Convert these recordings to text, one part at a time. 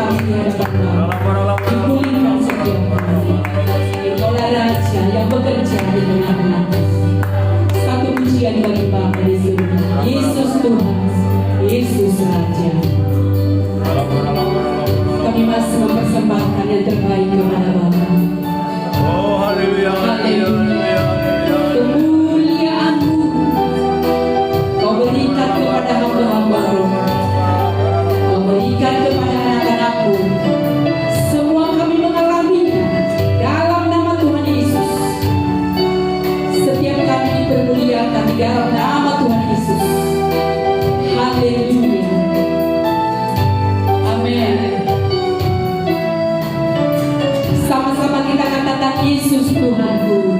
kami di hadapan-Mu. Dipulihkan setiap kami. Engkaulah Raja yang bekerja di tengah-tengah. Satu pujian bagi Bapa di surga. Yesus Tuhan, Yesus Raja. Kami masih mempersembahkan yang terbaik kepada Bapa. Oh, haleluya, haleluya. Kemuliaan-Mu Kau berikan kepada hamba-hamba-Mu. Kau berikan kepada anak-anak-Mu. Semua kami mengalaminya dalam nama Tuhan Yesus. Setiap kami dipermuliakan di dalam nama Tuhan Yesus. Haleluya. Amin. Sama-sama kita katakan Yesus Tuhanku.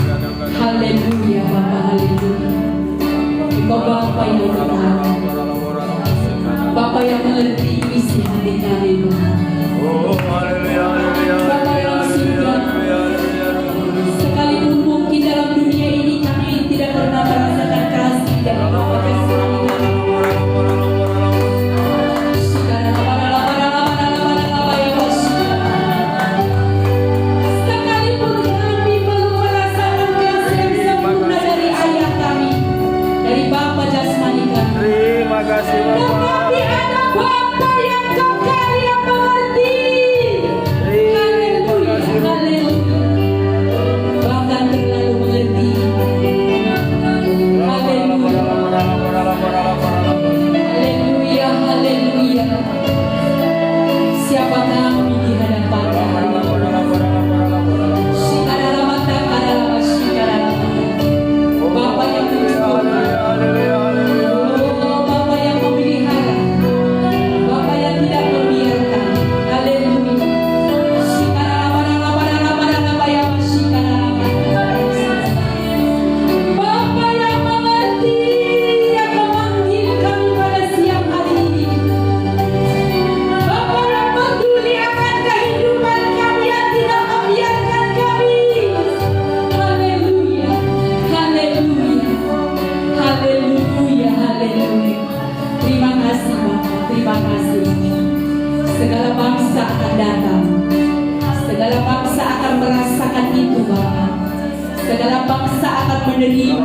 Haleluya Bapa, haleluya. Engkau Bapa yang utama, Bapa yang mengerti isi hati kami Bapa. Oh, haleluya, haleluya, Bapa yang sudah, sekalipun mungkin dalam dunia ini kami tidak pernah merasakan kasih dan Bapa jasmani kami. Sekalipun kami belum merasakan kasih yang sempurna dari ayah kami, dari Bapa jasmani kami, terima kasih Bapak. tetapi ada Bapa yang kekal yang mengerti. Haleluya, haleluya. Bahkan terlalu mengerti. Haleluya, haleluya, haleluya. Siapa kami di hadapan Bapa yang mencukupi, Bapa yang memelihara, Bapa yang tidak membiarkan. Haleluya. Bapa yang mengerti, yang memanggil kami pada siang hari ini. Bapa yang peduli akan kehidupan kami, yang tidak membiarkan kami. Haleluya, haleluya, haleluya, haleluya. Terima kasih Bapa, terima kasih. Segala bangsa akan datang, segala bangsa akan merasakan itu Bapa. Segala bangsa akan menerima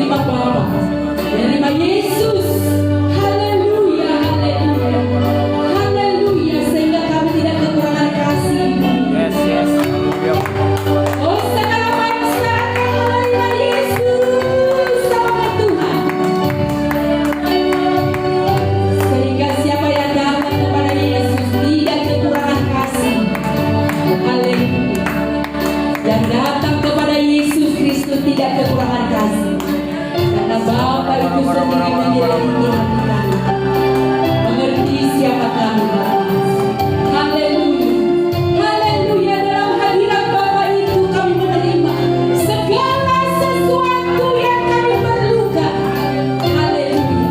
Bapa, menerima Yesus. Haleluya, haleluya, haleluya. Sehingga kami tidak kekurangan kasih. Yes, yes, haleluya. Oh, segala bangsa akan menerima Yesus sama Tuhan. Sehingga siapa yang datang kepada Yesus tidak kekurangan kasih. Haleluya. Yang datang kepada Yesus Kristus tidak kekurangan kasih. Karena Bapa itu sendiri menyelimuti hati kami, mengerti siapa kami Bapa. Haleluya, haleluya. Dalam hadirat Bapa itu kami menerima segala sesuatu yang kami perlukan. Haleluya.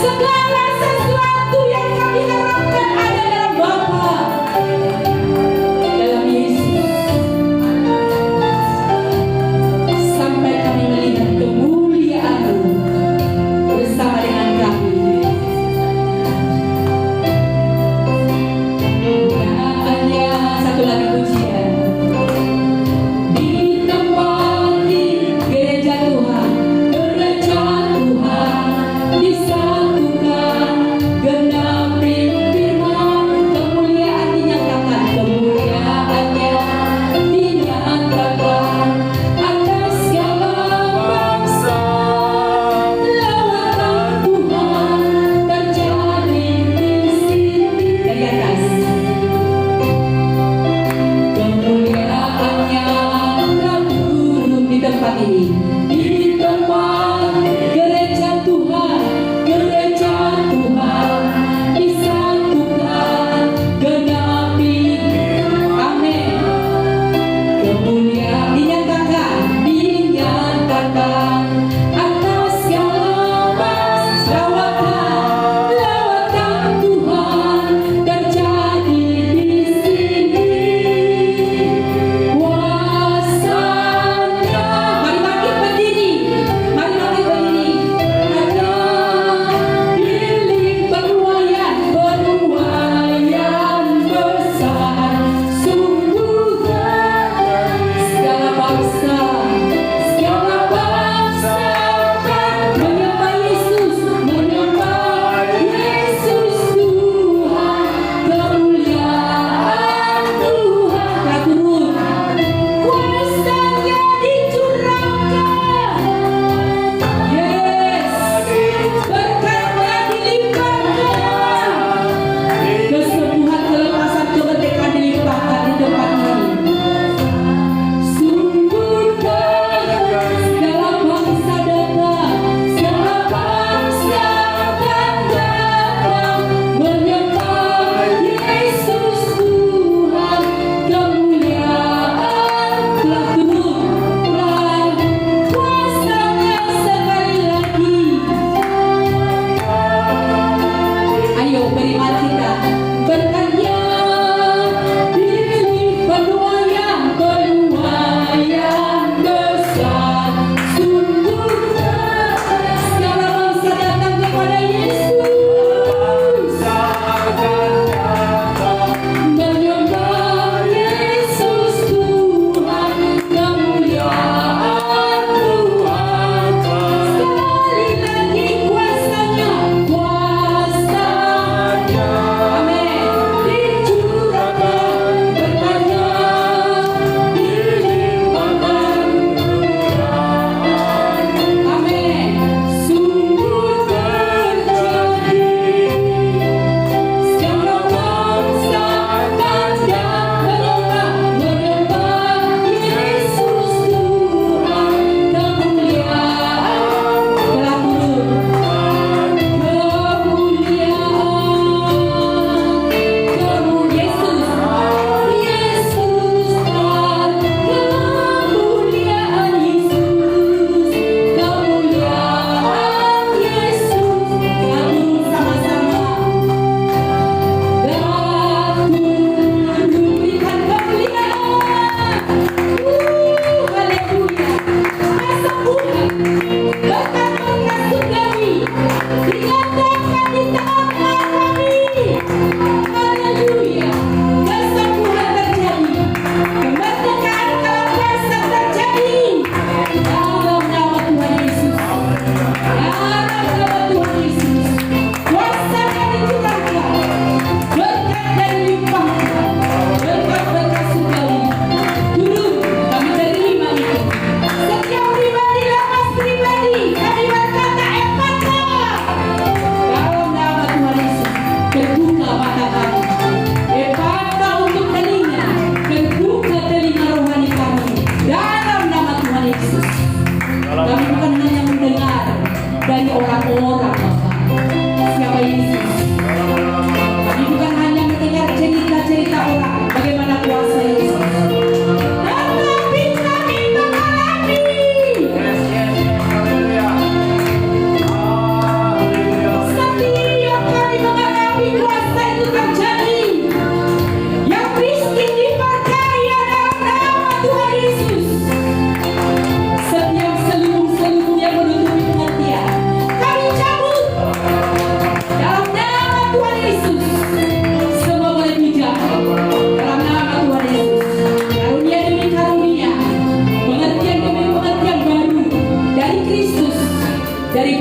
Segala sesuatu yang kami harapkan ada dalam Bapa, dalam Yesus. Sampai kami melihat kemuliaan-Mu bersama dengan kami. Hanya satu lagi pujian. Di tempat di gereja Tuhan, gereja Tuhan disatukan, genapi firman, kemuliaan dinyatakan, kemuliaannya dinyatakan atas segala bangsa. Lawatan Tuhan terjadi di sini. Dari atas. Kemuliaannya telah turun di tempat ini, di tempat gereja Tuhan, gereja Tuhan disatukan, genapi, amin. Kemuliaan dinyatakan atas segala bangsa. Lawatan Tuhan terjadi di sini. Kuasanya, mari bangkit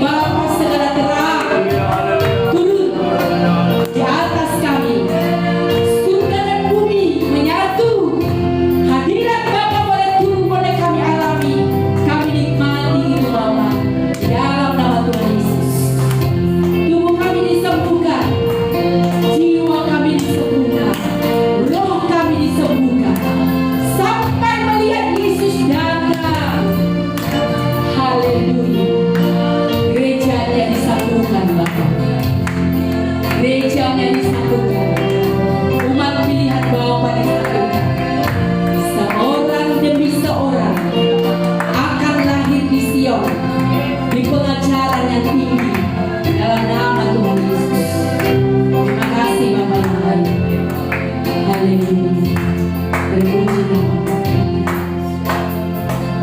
Bapa segala terang turun di atas kami. Surga dan bumi menyatu. Hadirat Bapa boleh turun, boleh kami alami. Kami nikmati itu Bapa. Di dalam nama Tuhan Yesus. Tubuh kami disembuhkan. Jiwa kami disembuhkan. Roh kami disembuhkan. Sampai melihat Yesus datang. Haleluya. Gerejanya disambungkan Bapa. Gerejanya disambungkan. Umat pilihan Bapa disambungkan. Seorang demi seorang akan lahir di Sion, di pengajaran yang tinggi dalam nama Tuhan Yesus. Terima kasih Bapa yang baik. Haleluya. Terpuji nama Bapa.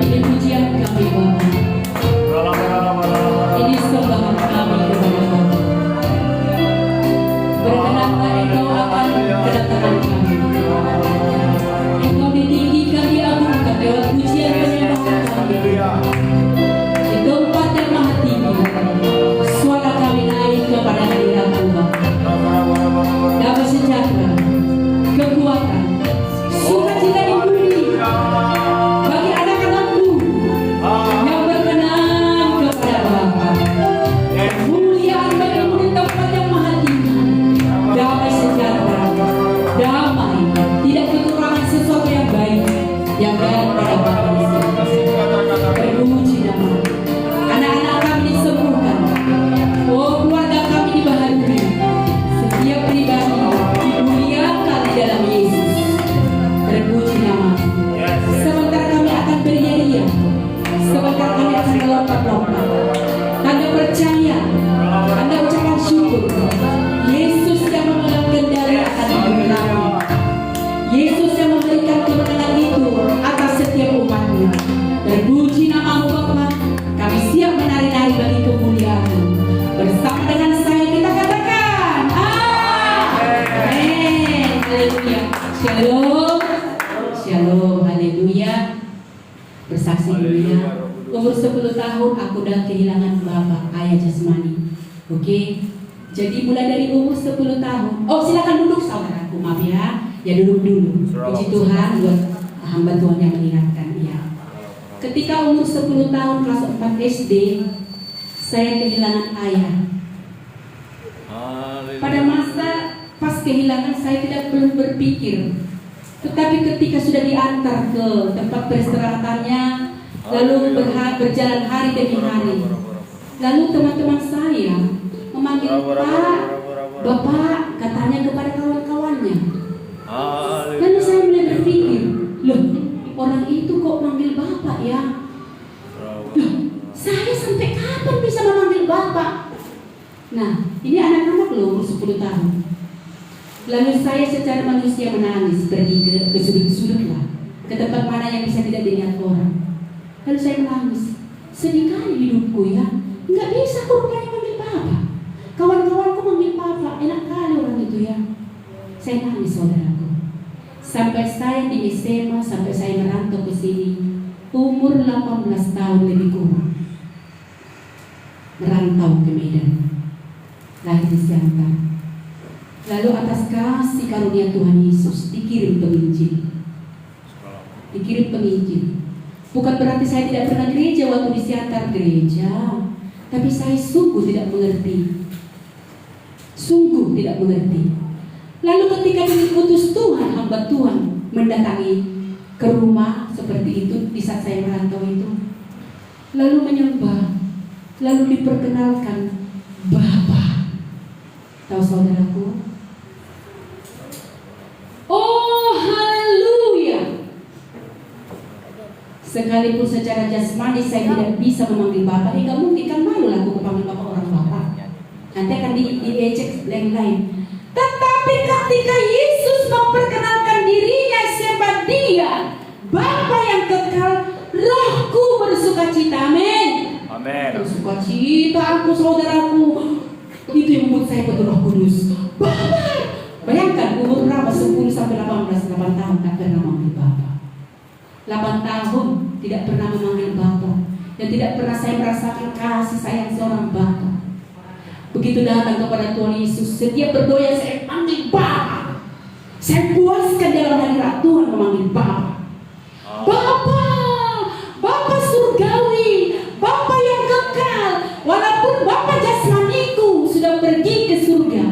Ini pujian kami Bapa. Ini sembahan kami kepada Bapa. Berkenanlah Engkau akan kedatangan kami. Engkau ditinggikan, diagungkan lewat pujian penyembahan kami. Di tempat yang maha tinggi, suara kami naik kepada hadirat Tuhan. Damai sejahtera, kekuatan, sukacita di bumi bagi anak-anakmu yang berkenan kepada Bapa. Kemuliaan bagimu di tempat yang maha tinggi. Damai sejahtera, damai, tidak kekurangan sesuatu yang baik yang daripada Bapa di sini. Terpuji nama. Anak-anak kami disembuhkan. Oh, keluarga kami dibaharui. Setiap pribadi dimuliakan di dalam Yesus. Terpuji nama. Sebentar kami akan beria-ria. Sebentar kami akan melompat-lompat. Tanda percaya, tanda ucapan syukur. Yesus yang memegang kendali akan hidup kami. Yesus yang memberikan kemenangan itu atas setiap umatnya. Terpuji namamu Bapa. Kami siap menari-nari bagi kemuliaan-Mu. Bersama dengan saya kita katakan amin. Haleluya. Shalom. Shalom. Haleluya. Bersaksi dulu ya. Umur 10 tahun aku udah kehilangan bapak, ayah jasmani. Oke. Jadi mulai dari umur 10 tahun. Oh, silakan duduk saudaraku, maaf ya. Ya duduk dulu. Puji Tuhan buat hamba Tuhan yang mengingatkan ya. Ketika umur 10 tahun kelas 4 SD, saya kehilangan ayah. Pada masa pas kehilangan saya belum berpikir. Tetapi ketika sudah diantar ke tempat peristirahatannya, lalu berjalan hari demi hari, lalu teman-teman saya memanggil Pak, Bapak, katanya kepada kawan-kawannya. Lalu saya mulai berpikir, loh, orang itu kok manggil Bapak ya? Loh, saya sampai kapan bisa memanggil Bapak? Nah, ini anak-anak loh umur 10 tahun. Lalu saya secara manusia menangis, pergi ke sudut-sudut lah, ke tempat mana yang bisa tidak dilihat orang. Lalu saya menangis, sedih kali hidupku ya, nggak bisa aku rupanya manggil Bapak. Kawan-kawanku manggil Bapak, enak kali orang itu ya. Saya nangis saudaraku. Sampai saya di SMA, sampai saya merantau ke sini, umur 18 tahun lebih kurang. Merantau ke Medan, lahir di Siantar. Lalu atas kasih karunia Tuhan Yesus dikirim penginjil. Dikirim penginjil. Bukan berarti saya tidak pernah gereja waktu di Siantar gereja, tapi saya sungguh tidak mengerti. Sungguh tidak mengerti. Lalu ketika diutus Tuhan, hamba Tuhan mendatangi ke rumah seperti itu di saat saya merantau itu, lalu menyembah, lalu diperkenalkan Bapa. Tahu saudaraku? Oh, haleluya. Sekalipun secara jasmani saya tidak bisa memanggil Bapak, nggak mungkin kan, malu lah aku memanggil Bapak orang Bapak. Nanti akan diejek lain-lain. Tetapi ketika Yesus memperkenalkan dirinya siapa Dia, Bapa yang kekal, Rohku bersukacita, amin. Amin. Bersukacita aku saudaraku. Itu yang membuat saya penuh Roh Kudus. Bapa. Bayangkan umur berapa? 10 sampai 18, 8 tahun tak pernah memanggil Bapa. 8 tahun tidak pernah memanggil Bapa. dan tidak pernah saya merasakan kasih sayang seorang Bapa. Begitu datang kepada Tuhan Yesus, setiap berdoa saya panggil Bapa. Saya puaskan dalam hadirat Tuhan memanggil Bapa. Bapa, Bapa surgawi, Bapa yang kekal. Walaupun Bapa jasmaniku sudah pergi ke surga,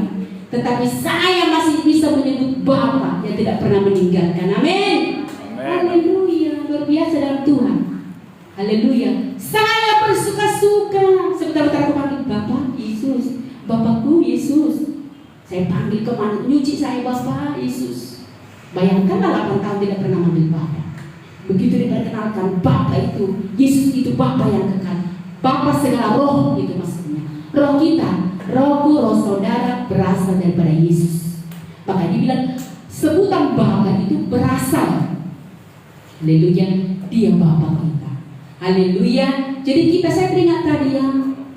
tetapi saya masih bisa menyebut Bapa yang tidak pernah meninggalkan. Amin. Haleluya, luar biasa dalam Tuhan. Haleluya. Saya bersuka-suka sebentar-bentar aku panggil Bapak Yesus, Bapakku Yesus. Saya panggil kemana? Nyuci saya Bapak Yesus. Bayangkanlah 8 tahun tidak pernah manggil Bapak. Begitu diperkenalkan Bapak itu, Yesus itu Bapak yang kekal. Bapak segala roh itu maksudnya. Roh kita, rohku, roh saudara berasal daripada Yesus. Maka dibilang sebutan Bapak itu berasal. Haleluya, dia Bapak kita. Haleluya. Jadi saya teringat tadi ya.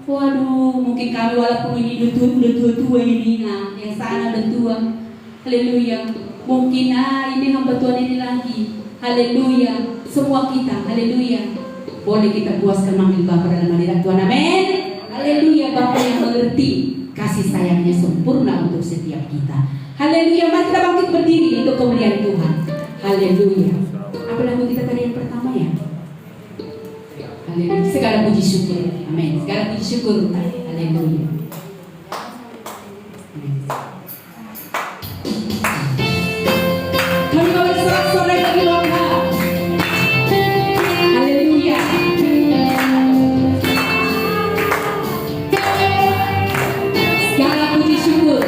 Waduh, mungkin kami walaupun ini udah tua-tua ini, nah yang sana udah tua. Haleluya. Mungkin ini hamba Tuhan ini lagi. Haleluya. Semua kita, haleluya. Boleh kita puaskan manggil Bapa dalam hadirat Tuhan. Amin. Haleluya. Bapa yang mengerti kasih sayangnya sempurna untuk setiap kita. Haleluya. Mari kita bangkit berdiri untuk kemuliaan Tuhan. Haleluya. Apa lagu kita tadi yang pertama ya? Haleluya. Segala puji syukur. Amin. Segala puji syukur. Haleluya. Kami mau bersorak-sorai bagi Bapa. Haleluya. Segala puji syukur.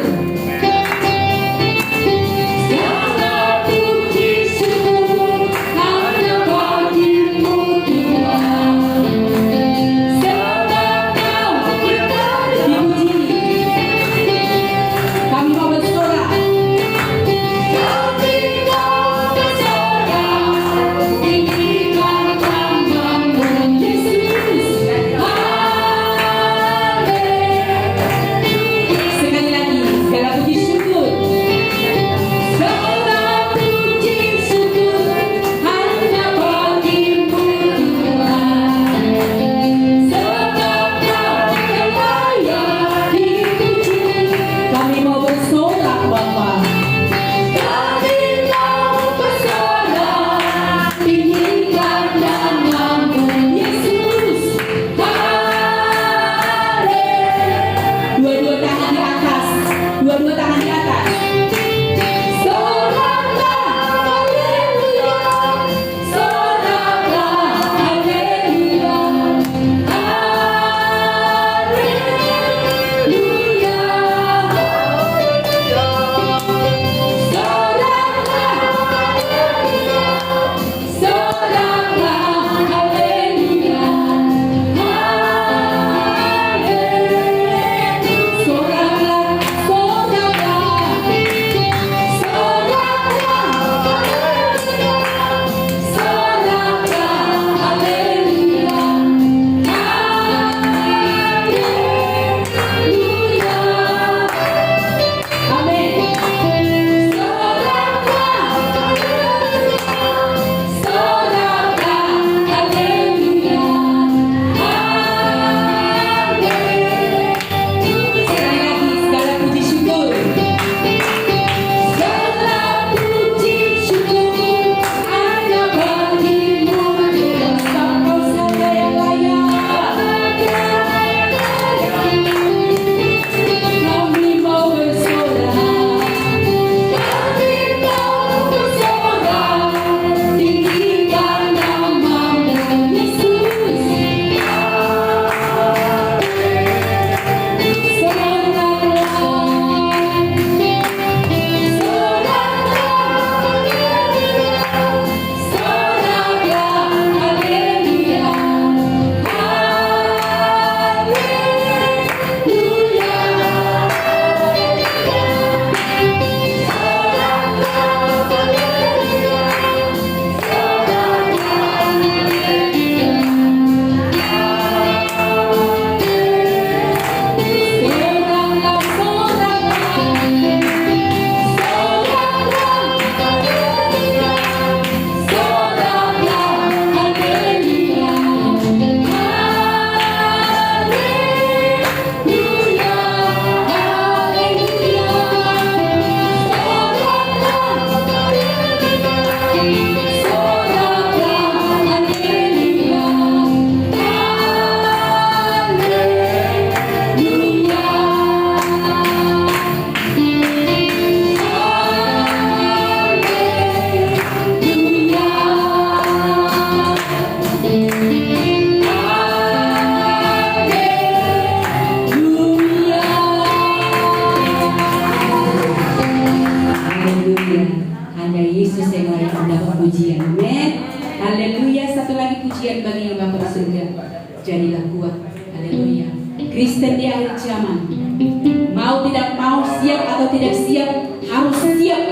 Segala puji syukur hanya bagimu Tuhan. Sebab Kau kita dipuji jadilah kuat. Haleluya. Kristen di akhir zaman, mau tidak mau, siap atau tidak siap, harus siap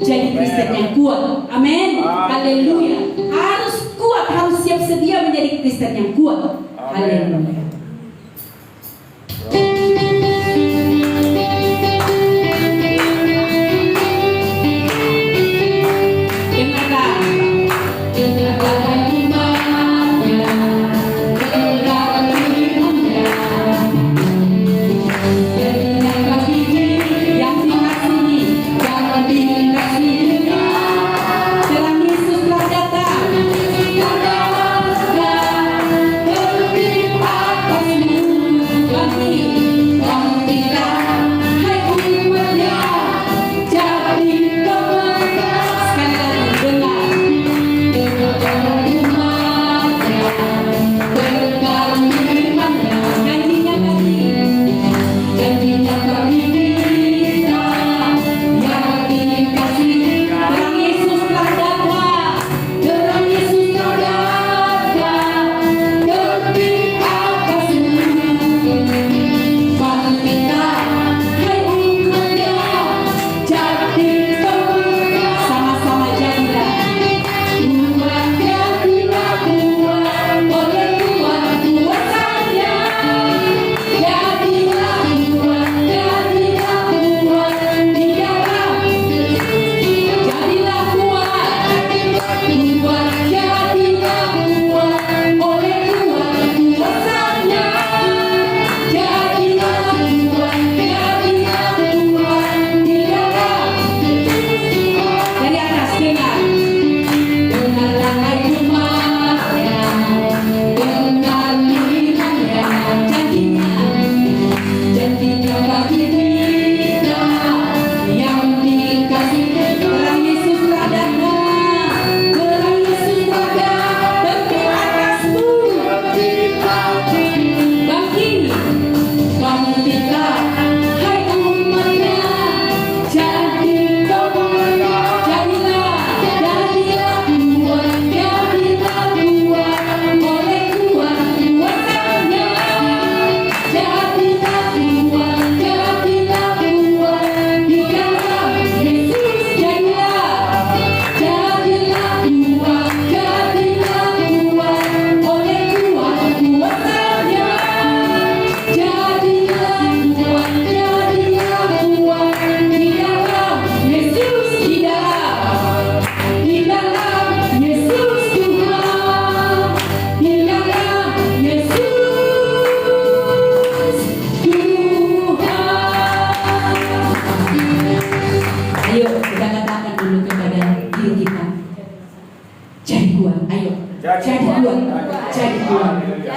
jadi Kristen yang kuat. Amin. Haleluya. Harus kuat, harus siap sedia menjadi Kristen yang kuat. Haleluya.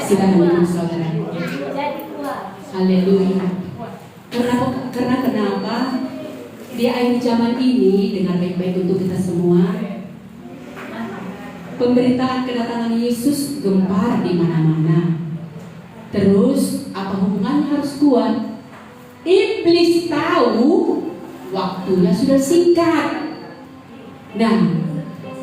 Silakan duduk saudara. Haleluya. Karena kenapa di akhir zaman ini, dengar baik-baik untuk kita semua, pemberitaan kedatangan Yesus gempar di mana-mana. Terus apa hubungannya harus kuat? Iblis tahu waktunya sudah singkat. Nah,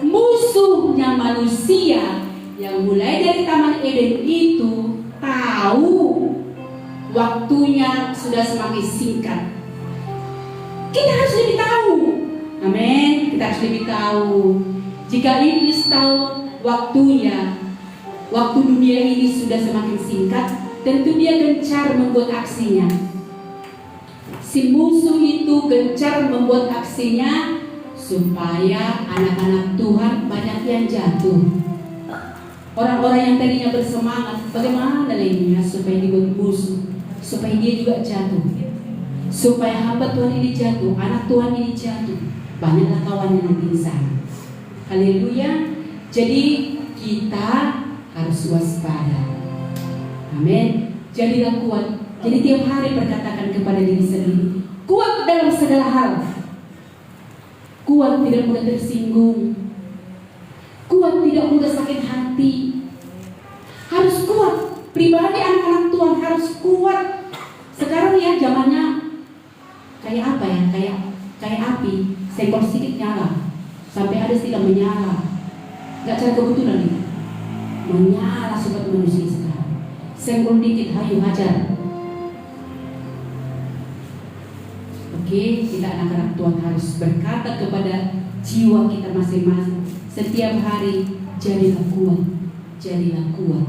musuhnya manusia yang mulai dari Taman Eden itu tahu waktunya sudah semakin singkat. Kita harus lebih tahu. Amin. Kita harus lebih tahu. Jika iblis tahu waktunya, waktu dunia ini sudah semakin singkat, tentu dia gencar membuat aksinya. Si musuh itu gencar membuat aksinya supaya anak-anak Tuhan banyak yang jatuh. Orang-orang yang tadinya bersemangat, bagaimana lainnya supaya dibuat musuh, supaya dia juga jatuh, supaya hamba Tuhan ini jatuh, anak Tuhan ini jatuh. Banyaklah kawannya nanti di sana. Haleluya. Jadi kita harus waspada. Amin. Jadilah kuat. Jadi tiap hari berkatakan kepada diri sendiri, kuat dalam segala hal. Kuat tidak mudah tersinggung. Kuat tidak mudah sakit hati. Harus kuat. Pribadi anak-anak Tuhan harus kuat. Sekarang ya zamannya kayak apa ya? Kayak api. Senggol sedikit nyala, sampai ada sedikit menyala. Gak cara kebetulan nih. Menyala sobat manusia sekarang. senggol dikit, hayu hajar. Oke, kita anak-anak Tuhan harus berkata kepada jiwa kita masing-masing setiap hari, jadilah kuat, jadilah kuat,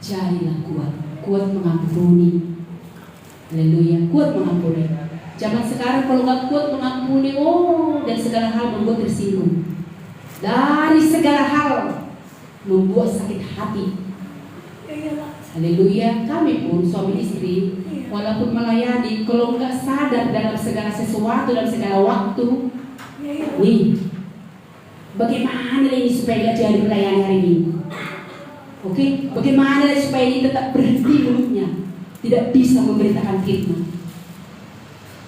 jadilah kuat, kuat mengampuni. Haleluya, kuat mengampuni. Zaman sekarang kalau nggak kuat mengampuni, dan segala hal membuat tersinggung. Dari segala hal membuat sakit hati. Haleluya, kami pun suami istri walaupun melayani, kalau nggak sadar dalam segala sesuatu, dalam segala waktu, nih, bagaimana ini supaya nggak jadi melayani hari Minggu? Oke, bagaimana supaya ini tetap berhenti mulutnya, tidak bisa memberitakan firman.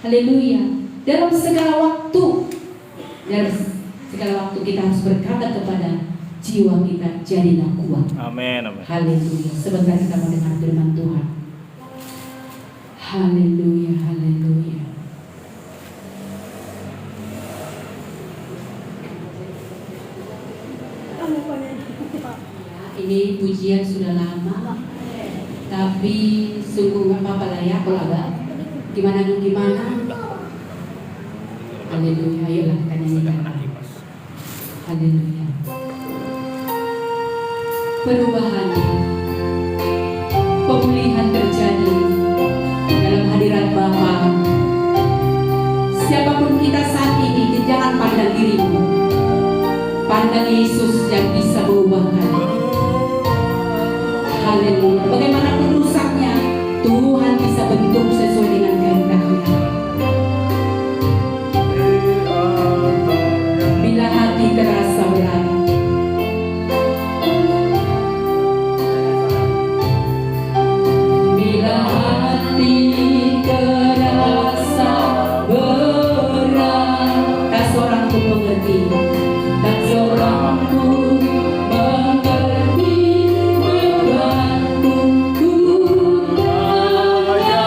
Haleluya, dalam segala waktu kita harus berkata kepada jiwa kita, jadilah kuat. Amin, amin. Haleluya. Sebentar kita mendengar firman Tuhan. Haleluya, haleluya. Ini pujian sudah lama, tapi sungguh nggak apa-apa lah ya kalau agak gimana. Haleluya, ayolah kita nyanyikan. Haleluya. Perubahan, pemulihan terjadi dalam hadirat Bapa. Siapapun kita saat ini, jangan pandang dirimu, pandang Yesus yang bisa mengubahkan. Haleluya. Bagaimanapun rusaknya, Tuhan bisa bentuk sesuai dengan kehendaknya. Bila hati terasa berat, bila hati terasa berat, tak seorang pun mengerti, tak seorang pun mengerti bebanku. Ku percaya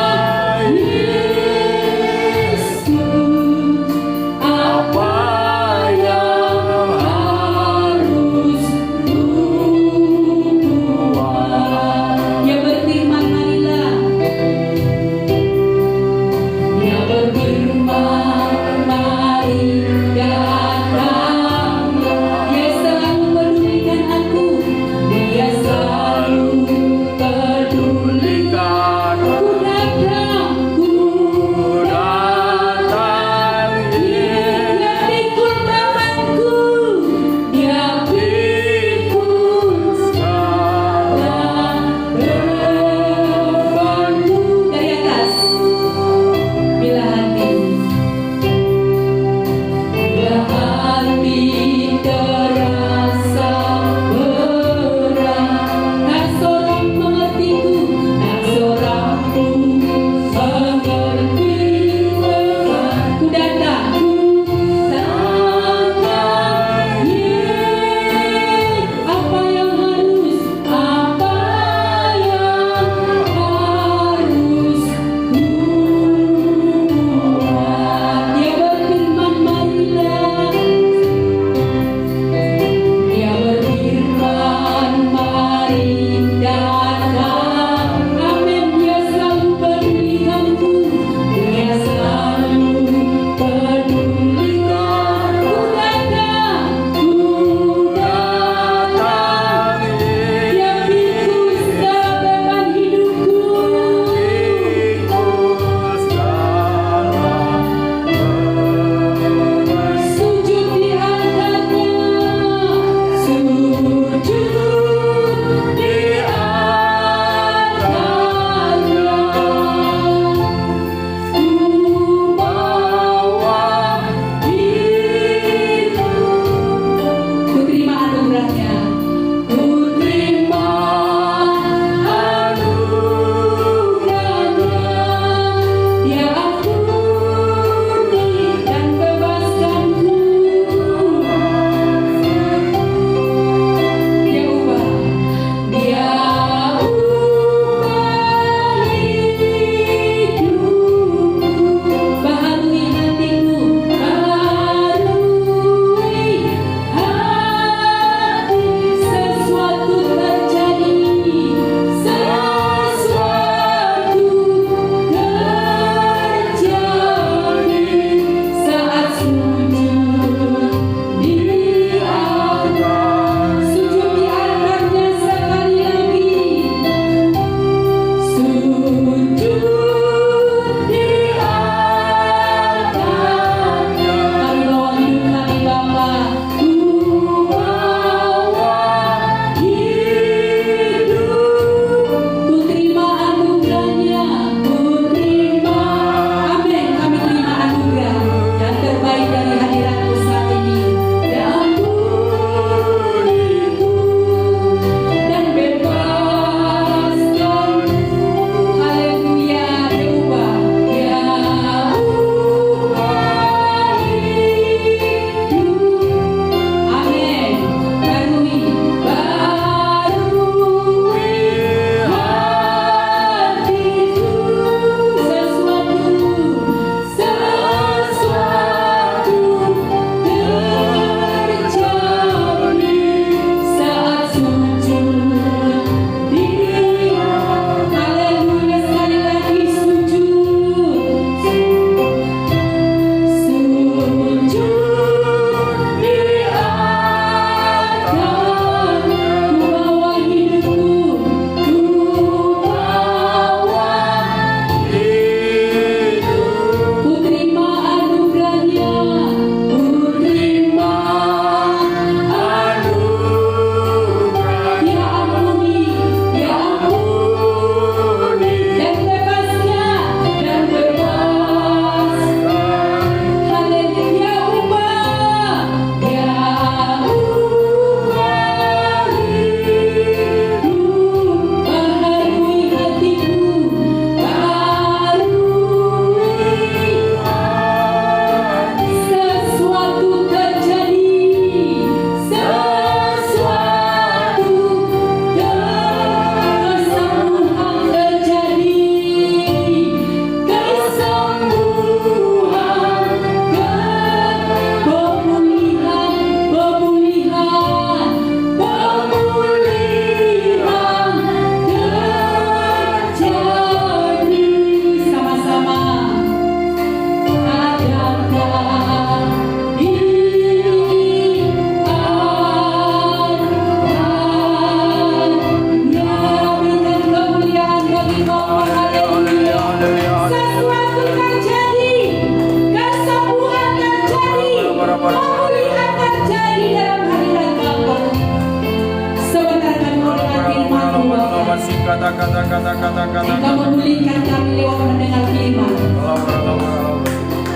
Engkau memulihkan kami lewat mendengar firman.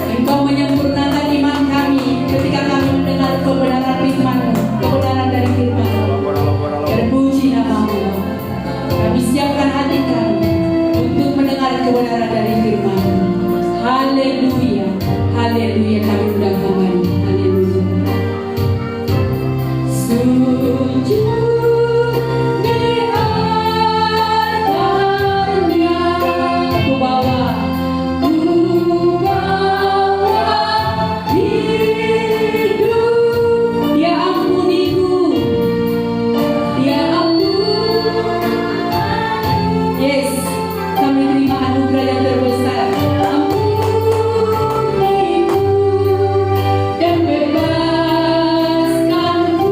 Engkau menyempurnakan iman kami ketika kami mendengar kebenaran firman-Mu, kebenaran dari firman-Mu. Terpuji nama-Mu. Kami siapkan hati kami untuk mendengar kebenaran dari firman-Mu. Haleluya, haleluya, kami undang kembali. Haleluya. Sujud di altarnya, ku bawa hidup. Dia ampuniku, dia ampun. Yes, kami terima anugerah yang terbesar. Ampuniku dan bebaskanku.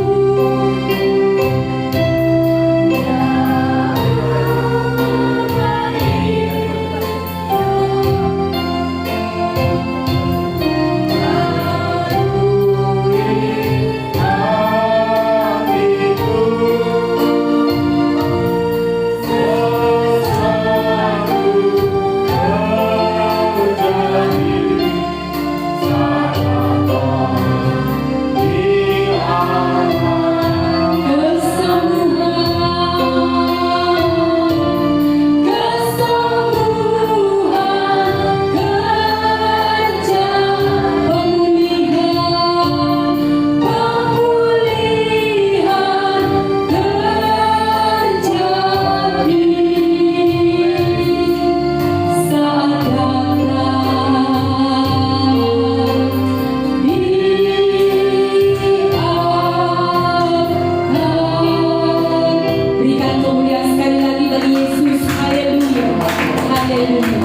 Berikan kemuliaan sekali lagi bagi Yesus. Haleluya, haleluya,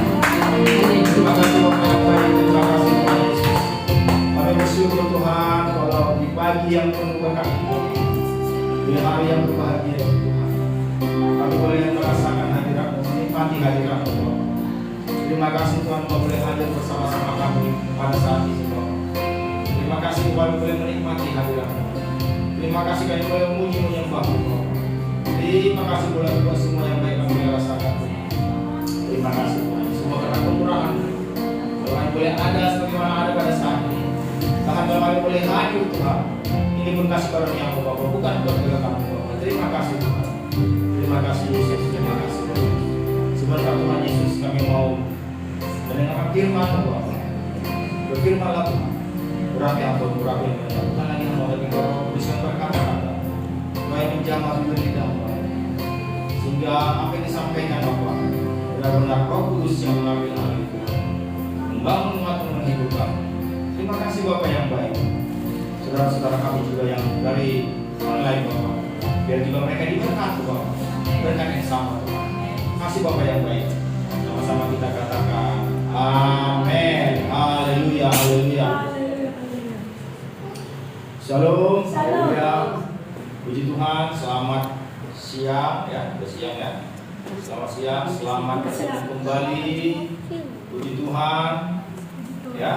Terima haleluya. kasih Tuhan Yesus. Kami bersyukur Tuhan kalau di pagi yang penuh berkat di hari yang berbahagia Tuhan, kami boleh merasakan hadirat-Mu, menikmati hadirat-Mu Tuhan. Terima kasih Tuhan kau boleh hadir bersama-sama kami pada saat ini Tuhan. Terima kasih Tuhan boleh menikmati hadirat-Mu. Terima kasih kami boleh memuji menyembah-Mu Tuhan. Terima kasih boleh buat semua yang baik kami boleh rasakan Tuhan. Terima kasih Tuhan semua karena kemurahan Tuhan boleh ada sebagaimana ada pada saat ini. Bahkan kalau kami boleh hadir Tuhan, ini pun kasih karunia-Mu Bapa, bukan buat kami Bapa. Terima kasih Tuhan. Terima kasih Yesus, terima kasih Tuhan. Sebentar Tuhan Yesus kami mau mendengarkan firman-Mu Bapa. Berfirmanlah Tuhan. Berarti ampun, berarti yang bukan lagi yang mau bagi Bapa, tuliskan berkata-kata. Baik menjamah di lidah Bapa. Sehingga apa yang disampaikan Bapa benar-benar Roh Kudus yang mengambil alih Tuhan, membangun umat menghidupkan. Terima kasih Bapak yang baik. Saudara-saudara kami juga yang dari online Bapak, biar juga mereka diberkati Bapak, berkat yang sama Tuhan. Kasih Bapak yang baik. Sama-sama kita katakan amin. Haleluya, haleluya. Shalom, haleluya. Puji Tuhan, selamat siang ya, udah siang ya. Selamat siang, selamat bertemu kembali. Puji Tuhan, ya.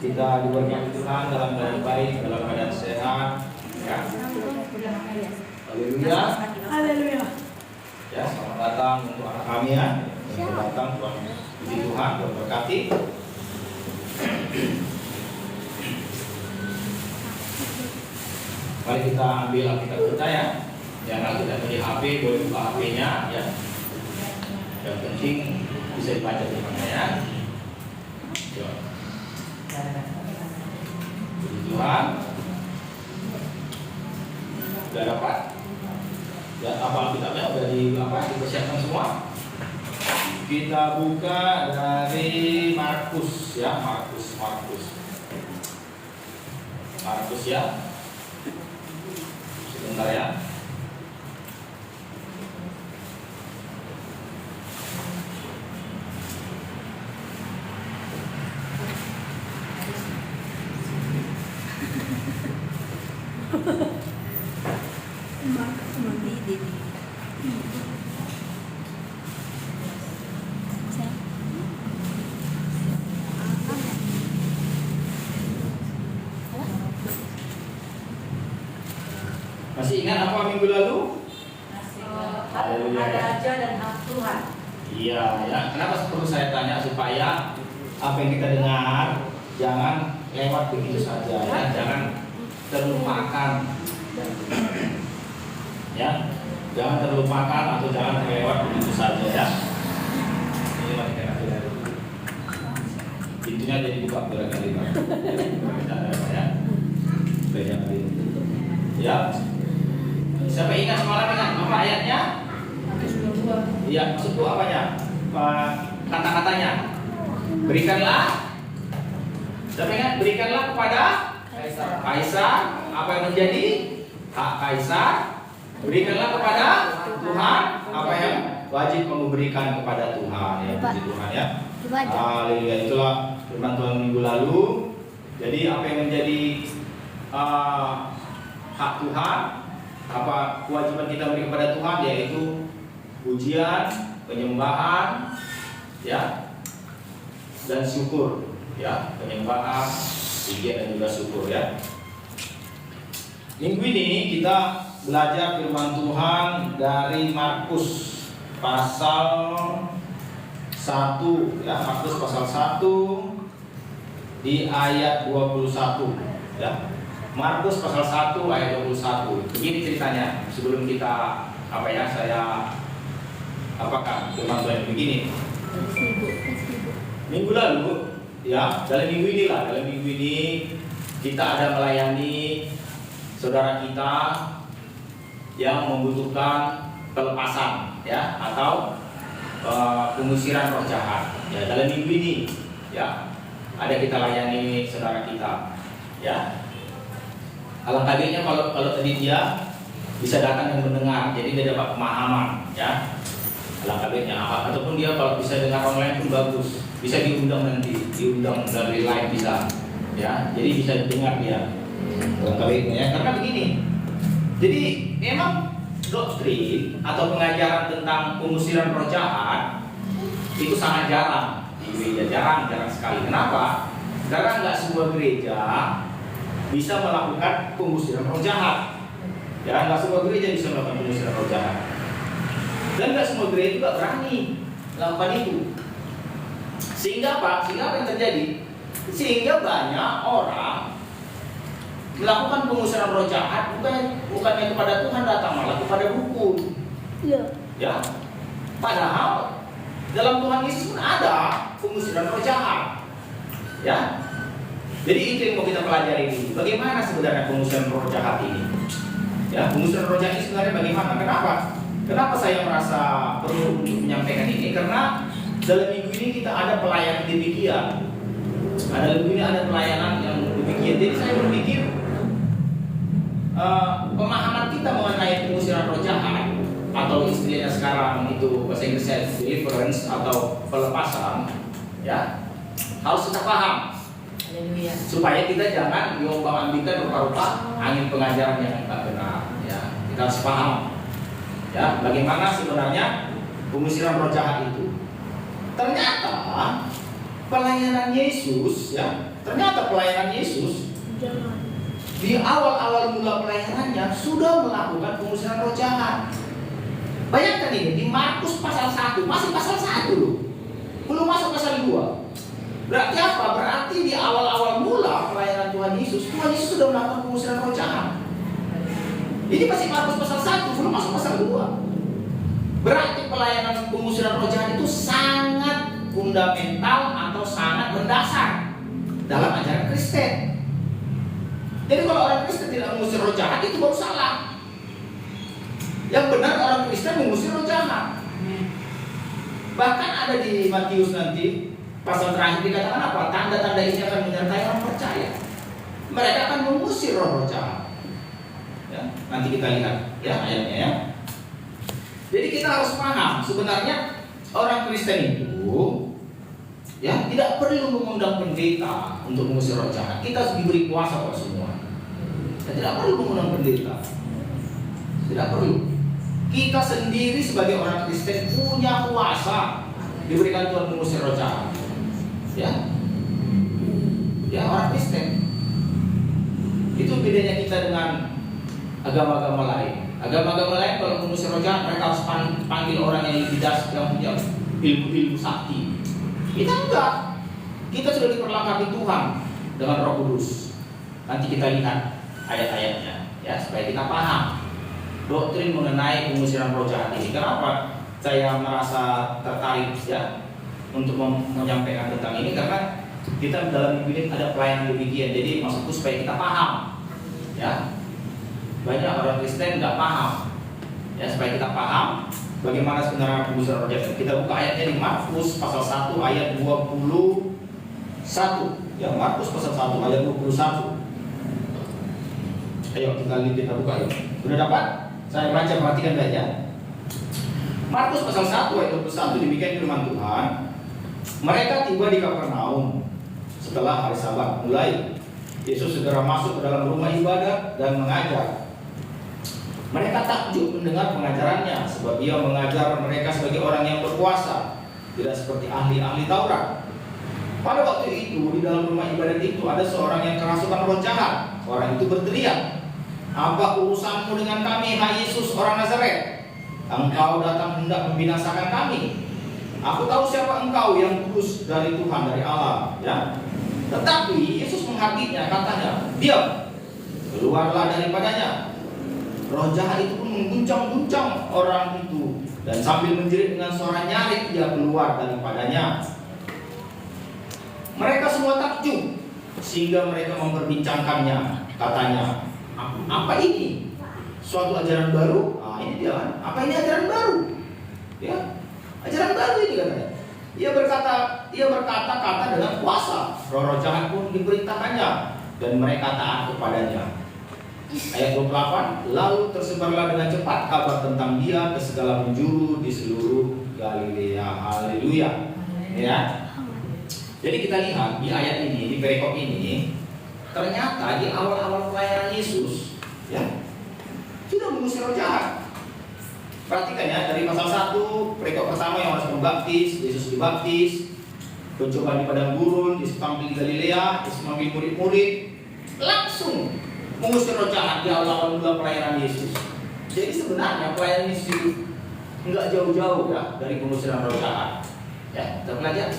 Kita diberkati Tuhan dalam keadaan baik, dalam keadaan sehat, ya. Haleluya. Haleluya. Ya, selamat datang untuk anak kami ya. Selamat datang Tuhan. Puji Tuhan, Tuhan berkati. Mari kita ambil Alkitab kita ya. Jangan kita beli HP, boleh buka HP-nya ya. Yang penting bisa dibaca firman-Nya ya. Yuk. Puji Tuhan. Sudah dapat? Ya, apa Alkitabnya udah dipersiapkan semua? Kita buka dari Markus ya, Markus ya. Sebentar ya. Masih ingat apa Iya, ya. Kenapa perlu saya tanya? Supaya apa yang kita dengar jangan lewat begitu saja, ya. Jangan terlupakan, ya. Jangan terlupakan atau jangan terlewat begitu saja, ya. Ini mari kita lihat. Pintunya jadi buka berkali-kali, Pak. Ya. Beda kali. Ya. Siapa ingat semalam apa ayatnya? Iya, maksud itu apanya? Kata-katanya. Berikanlah. Siapa ingat? Berikanlah kepada Kaisar apa yang menjadi hak Kaisar. Berikanlah kepada Tuhan apa yang wajib kamu berikan kepada Tuhan, ya, puji Tuhan, ya. Haleluya. Itulah firman Tuhan minggu lalu. Jadi apa yang menjadi hak Tuhan, apa kewajiban kita beri kepada Tuhan, yaitu pujian, penyembahan, ya, dan syukur, ya, penyembahan, pujian dan juga syukur, ya. Minggu ini kita belajar firman Tuhan dari Markus pasal 1, ya, Markus pasal 1 di ayat 21, ya. Markus pasal 1 ayat 21. Begini ceritanya, sebelum kita apakah firman Tuhan begini. Minggu lalu, ya, dalam minggu ini kita ada melayani saudara kita yang membutuhkan pelepasan, ya, atau pengusiran roh jahat. Ya, dalam minggu ini, ya, ada kita layani saudara kita, ya. Alangkah baiknya kalau tadi dia bisa datang dan mendengar, jadi dia dapat pemahaman, ya. Alangkah baiknya, ataupun dia kalau bisa dengar online pun bagus, bisa diundang dari live bisa, ya. Jadi bisa dengar dia. Alangkah baiknya, ya. Karena begini, jadi memang doktrin atau pengajaran tentang pengusiran roh jahat itu sangat jarang di gereja, jarang sekali. Kenapa? Karena nggak semua gereja bisa melakukan pengusiran roh jahat. Ya, nggak semua gereja bisa melakukan pengusiran roh jahat. Dan nggak semua gereja juga berani melakukan itu. Sehingga apa? Sehingga apa yang terjadi? Sehingga banyak orang melakukan pengusiran roh jahat bukannya kepada Tuhan datang, malah kepada dukun. Iya. Ya. Padahal dalam Tuhan Yesus pun ada pengusiran roh jahat. Ya. Jadi itu yang mau kita pelajari ini. Bagaimana sebenarnya pengusiran roh jahat ini? Ya, pengusiran roh jahat ini sebenarnya bagaimana? Kenapa saya merasa perlu untuk menyampaikan ini? Karena dalam minggu ini kita ada pelayanan demikian. Dalam minggu ini ada pelayanan yang demikian. Jadi saya berpikir pemahaman kita mengenai pengusiran roh jahat, atau istilahnya sekarang itu bahasa Inggrisnya deliverance atau pelepasan, ya, harus kita paham. Supaya kita jangan diombang-ambingkan rupa-rupa angin pengajaran yang tidak benar, ya. Kita harus paham, ya, bagaimana sebenarnya pengusiran roh jahat itu. Ternyata pelayanan Yesus, ya, di awal-awal mula pelayanannya sudah melakukan pengusiran roh jahat. Bayangkan ini di Markus pasal 1, masih pasal 1 loh, belum masuk pasal 2. Berarti apa? Berarti di awal-awal mula pelayanan Tuhan Yesus sudah melakukan pengusiran roh jahat. Ini masih Markus pasal 1, belum masuk pasal 2. Berarti pelayanan pengusiran roh jahat itu sangat fundamental atau sangat mendasar dalam ajaran Kristen. Jadi kalau orang Kristen tidak mengusir roh jahat, itu baru salah. Yang benar orang Kristen mengusir roh jahat. Bahkan ada di Matius nanti pasal terakhir dikatakan apa? Tanda-tanda ini akan menyertai orang percaya. Mereka akan mengusir roh jahat. Ya, nanti kita lihat, ya, ayatnya, ya. Jadi kita harus paham sebenarnya orang Kristen itu, ya, tidak perlu mengundang pendeta untuk mengusir roh jahat. Kita diberi kuasa kok semua. Kita tidak perlu mengundang pendeta. Tidak perlu. Kita sendiri sebagai orang Kristen punya kuasa, diberikan Tuhan mengusir roh jahat. Ya, ya, orang Kristen. Itu bedanya kita dengan agama-agama lain. Agama-agama lain kalau mengusir roh jahat, mereka harus panggil orang yang punya ilmu-ilmu sakti. Kita enggak. Kita sudah diperlengkapi Tuhan dengan Roh Kudus. Nanti kita lihat ayat-ayatnya, ya, supaya kita paham doktrin mengenai pengusiran roh jahat ini. Kenapa saya merasa tertarik, ya, untuk menyampaikan tentang ini? Karena kita dalam hidup ini ada pelayanan demikian. Jadi maksudku supaya kita paham, ya. Banyak orang Kristen nggak paham, ya, supaya kita paham bagaimana sebenarnya pengusiran roh jahat. Kita buka ayatnya di Markus pasal 1 ayat 21. Ya, Markus pasal 1 ayat 21. Ayo kita buka yuk. Sudah dapat? Saya baca, perhatikan saja. Markus pasal 1 ayat 21 demikian firman Tuhan. Mereka tiba di Kapernaum setelah hari Sabat mulai. Yesus segera masuk ke dalam rumah ibadah dan mengajar. Mereka takjub mendengar pengajarannya, sebab ia mengajar mereka sebagai orang yang berkuasa, tidak seperti ahli-ahli Taurat. Pada waktu itu di dalam rumah ibadat itu ada seorang yang kerasukan roh jahat. Orang itu berteriak, "Apa urusanmu dengan kami, hai Yesus orang Nazaret? Engkau datang hendak membinasakan kami. Aku tahu siapa engkau, yang kudus dari Tuhan, dari Allah." Ya. Tetapi Yesus menghakiminya, katanya, "Diam, keluarlah daripadanya." Roh jahat itu pun mengguncang-guncang orang itu, dan sambil menjerit dengan suara nyaring dia keluar daripadanya. Mereka semua takjub sehingga mereka memperbincangkannya. Katanya, "Apa ini? Suatu ajaran baru?" Ini dia kan. Apa ini ajaran baru? Ya, ajaran baru ini katanya. Ia berkata-kata dengan kuasa. Roh jahat pun diperintahkannya dan mereka taat kepadanya. Ayat 28, lalu tersebarlah dengan cepat kabar tentang dia ke segala penjuru di seluruh Galilea. Haleluya. Ya. Jadi kita lihat di ayat ini, di perikop ini, ternyata di awal-awal pelayanan Yesus, ya, sudah mengusir roh jahat. Perhatikan ya, dari pasal 1, perikop pertama yang harus membaptis, Yesus dibaptis, pencobaan di padang gurun, Yesus tampil di Galilea, Yesus memanggil murid-murid, langsung mengusir roh jahat di awal-awal mula pelayanan Yesus. Jadi sebenarnya pelayanan Yesus itu enggak jauh-jauh ya dari pengusiran roh jahat. Ya, kita belajar.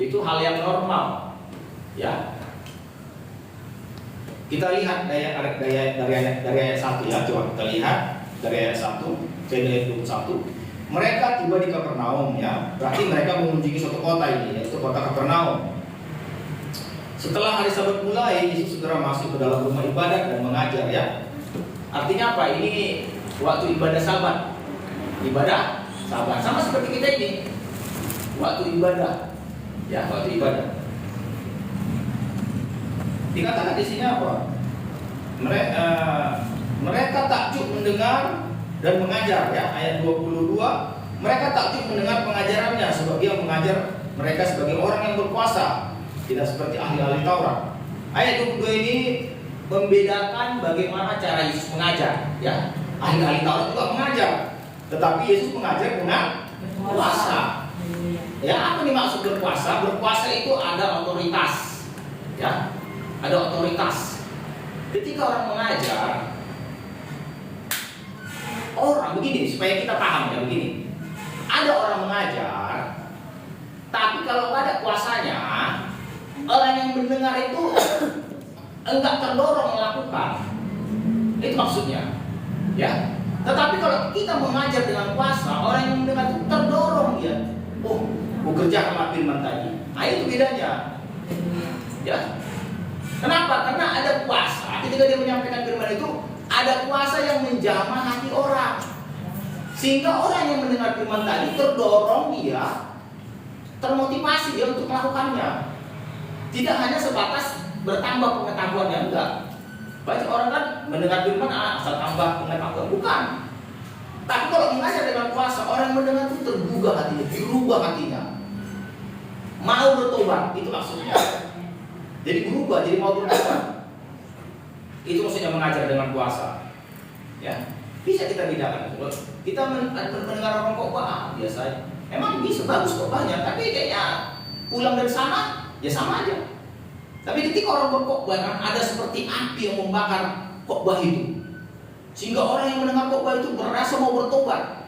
Itu hal yang normal, ya. Kita lihat dari ayat 1 ya, coba kita lihat dari ayat 1 ke ayat 21. Mereka tiba di Kapernaum, ya. Berarti mereka mengunjungi suatu kota ini, yaitu kota Kapernaum. Setelah hari Sabat mulai, Yesus segera masuk ke dalam rumah ibadat dan mengajar, ya. Artinya apa? Ini waktu ibadah Sabat. Ibadah Sabat sama seperti kita ini. Waktu ibadah. Ya, waktu ibadah. Dikatakan di sini apa? Mereka takjub mendengar dan mengajar, ya. Ayat 22, mereka takjub mendengar pengajarannya, sebab dia mengajar mereka sebagai orang yang berkuasa, tidak seperti ahli-ahli Taurat. Ayat 22 ini membedakan bagaimana cara Yesus mengajar, ya. Ahli-ahli Taurat juga mengajar, tetapi Yesus mengajar dengan kuasa. Ya, apa dimaksud berkuasa? Berkuasa itu ada otoritas, ya, ada otoritas. Ketika orang mengajar, orang begini supaya kita paham ya begini. Ada orang mengajar, tapi kalau nggak ada kuasanya, orang yang mendengar itu enggak terdorong melakukan. Itu maksudnya, ya. Tetapi kalau kita mengajar dengan kuasa, orang yang mendengar itu terdorong dia. Oh, bekerja sama firman tadi. Nah, itu bedanya. Ya. Kenapa? Karena ada kuasa. Ketika dia menyampaikan firman itu, ada kuasa yang menjamah hati orang. Sehingga orang yang mendengar firman tadi terdorong dia, termotivasi dia untuk melakukannya. Tidak hanya sebatas bertambah pengetahuannya, enggak. Banyak orang kan mendengar firman asal tambah pengetahuan, bukan. Tapi kalau mengajar dengan kuasa, orang mendengar itu tergugah hatinya, dirubah hatinya, mau bertobat, itu maksudnya. Jadi berubah, jadi mau bertobat. Itu maksudnya mengajar dengan kuasa. Ya, bisa kita bedakan. Kita mendengar orang khotbah biasa, memang bisa bagus khotbahnya, tapi kayaknya pulang dari sana ya sama aja. Tapi ketika orang berkhotbah kan ada seperti api yang membakar khotbah itu, sehingga orang yang mendengar khotbah itu merasa mau bertobat.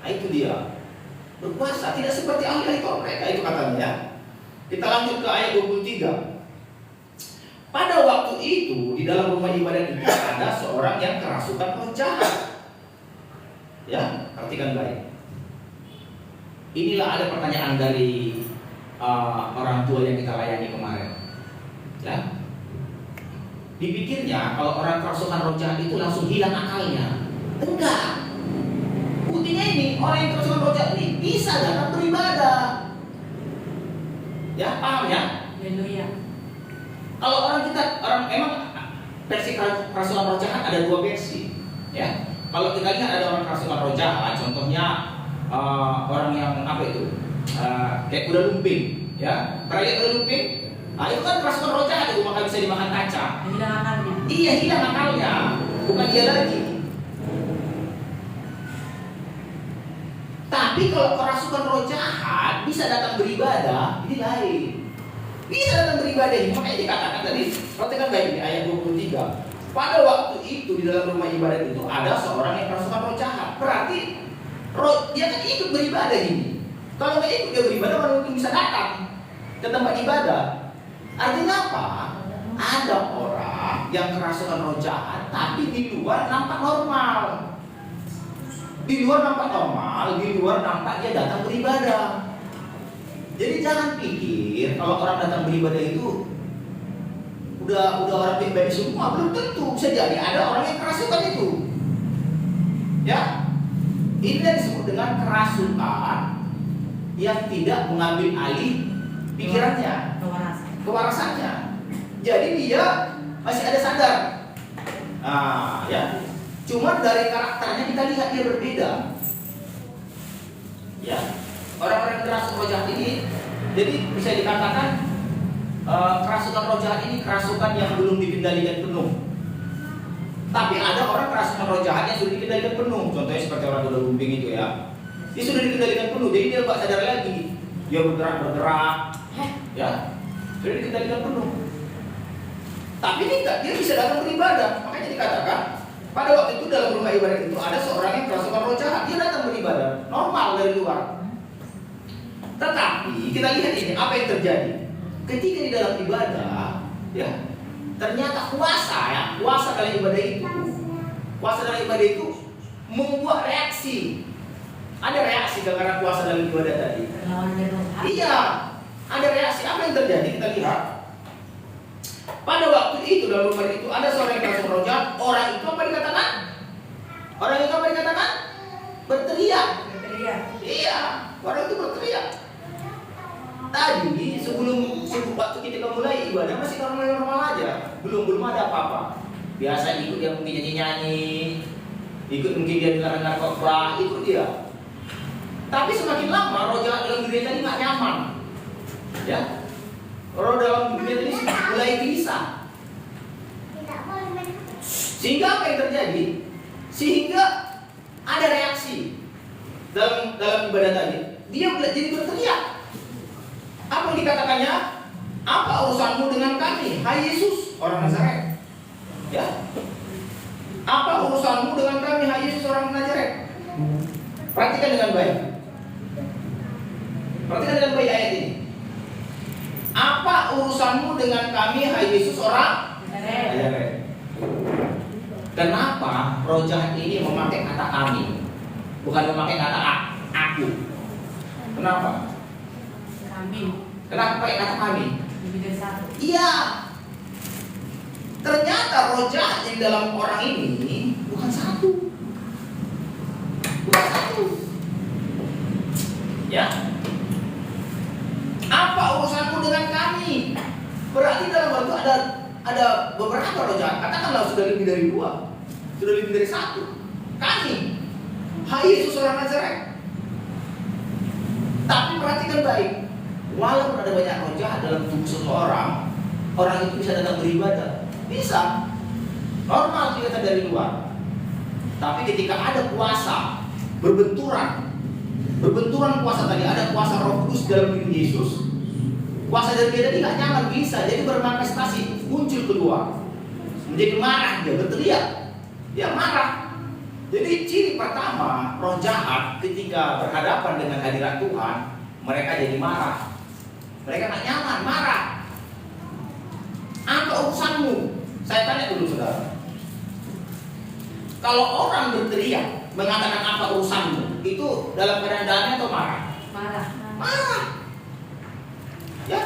Nah itu dia. berkuasa, tidak seperti ahli-ahli Taurat mereka, itu katanya ya. Kita lanjut ke ayat 23. Pada waktu itu di dalam rumah ibadat itu ada seorang yang kerasukan roh jahat. Ya, perhatikan baik. Inilah ada pertanyaan dari orang tua yang kita layani kemarin. Ya, dipikirnya kalau orang kerasukan roh jahat itu langsung hilang akalnya. Enggak. Buktinya ini, orang yang kerasukan roh jahat ini bisa datang beribadah. Ya, paham ya? Haleluya. Kalau orang emang versi kerasukan roh jahat ada dua versi. Ya, kalau kita lihat ada orang kerasukan roh jahat, contohnya orang yang apa itu, kayak kuda lumping, ya, pernah lihat kuda lumping? Nah, itu kan kerasukan roh jahat itu, maka bisa dimakan kaca. Hilang akalnya. Iya, hilang akalnya, bukan dia lagi. Tapi kalau kerasukan roh jahat bisa datang beribadah, ini lain. Bisa datang beribadah ini, makanya dikatakan tadi, perhatikan baik ini ayat 23. Pada waktu itu di dalam rumah ibadat itu ada seorang yang kerasukan roh jahat. Berarti roh dia kan ikut beribadah ini. Kalau nggak ikut dia beribadah, mana mungkin bisa datang ke tempat ibadah. Artinya apa? Ada orang yang kerasukan roh jahat, tapi di luar nampak normal. Di luar nampak normal, di luar nampak dia datang beribadah. Jadi jangan pikir kalau orang datang beribadah itu udah orang baik-baik semua, belum tentu. Bisa jadi ada orang yang kerasukan itu. Ya, ini yang disebut dengan kerasukan yang tidak mengambil alih pikirannya, kewarasannya. Jadi dia masih ada sadar. Nah, ya. Cuma dari karakternya kita lihat dia berbeda. Ya, orang-orang yang kerasukan roh jahat ini, jadi bisa dikatakan kerasukan roh jahat ini kerasukan yang belum dikendalikan penuh. Tapi ada orang kerasukan roh jahat yang sudah dikendalikan penuh. Contohnya seperti orang kuda lumping itu ya. Dia sudah dikendalikan penuh, jadi dia nggak sadar lagi. Dia bergerak, ya, sudah dikendalikan penuh. Tapi ini enggak, dia bisa datang beribadah. Makanya dikatakan pada waktu itu dalam rumah ibadat itu ada seorang yang kerasukan roh jahat. Dia datang beribadah, normal dari luar. Tetapi kita lihat ini apa yang terjadi. Ketika di dalam ibadah, ya, ternyata kuasa dalam ibadah itu membuat reaksi. Ada reaksi karena kuasa dalam ibadah tadi. Iya, ada reaksi. Apa yang terjadi? Kita lihat. Pada waktu itu dalam rumah itu ada seorang yang kerasukan roh jahat. Orang itu apa dikatakan? Berteriak. Iya, orang itu berteriak. Tadi sebelum waktu kita mulai ibadah masih normal aja, belum ada apa-apa. Biasa ikut dia mungkin nyanyi, ikut mungkin dia dengar khotbah, ikut dia. Tapi semakin lama roh jahat dalam diri tadi nggak nyaman, ya. Roh dalam diri tadi mulai gelisah. Sehingga apa yang terjadi? Sehingga ada reaksi dalam ibadah tadi. Dia jadi berteriak. Apa yang dikatakannya? Apa urusanmu dengan kami, hai Yesus, orang Nazaret? Ya. Apa urusanmu dengan kami, hai Yesus, orang Nazaret? Perhatikan dengan baik. Ayat ini. Apa urusanmu dengan kami, hai Yesus, orang Nazaret? Kenapa roh jahat ini memakai kata kami, bukan memakai kata aku? Kenapa? Kenapa pakai kata kami? Iya. Ternyata roh jahat yang dalam orang ini bukan satu. Ya. Apa urusanmu dengan kami? Berarti dalam waktu ada beberapa roh jahat. Katakanlah sudah lebih dari 2, sudah lebih dari 1. Kami, hai Yesus orang Nazaret. Tapi perhatikan baik. Walaupun ada banyak roh jahat dalam tubuh seseorang, orang itu bisa datang beribadah. Bisa. Normal kelihatan dari luar. Tapi ketika ada kuasa berbenturan kuasa tadi, ada kuasa Roh Kudus dalam diri Yesus. Kuasa dari dia tadi nggak nyaman, bisa jadi bermanifestasi, muncul keluar. Menjadi marah, dia berteriak. Dia marah. Jadi ciri pertama roh jahat ketika berhadapan dengan hadirat Tuhan, mereka jadi marah. Mereka nggak nyaman, marah. Apa urusanmu? Saya tanya dulu saudara. Kalau orang berteriak mengatakan apa urusanmu, itu dalam keadaan damai atau marah? Marah. Marah. Ya.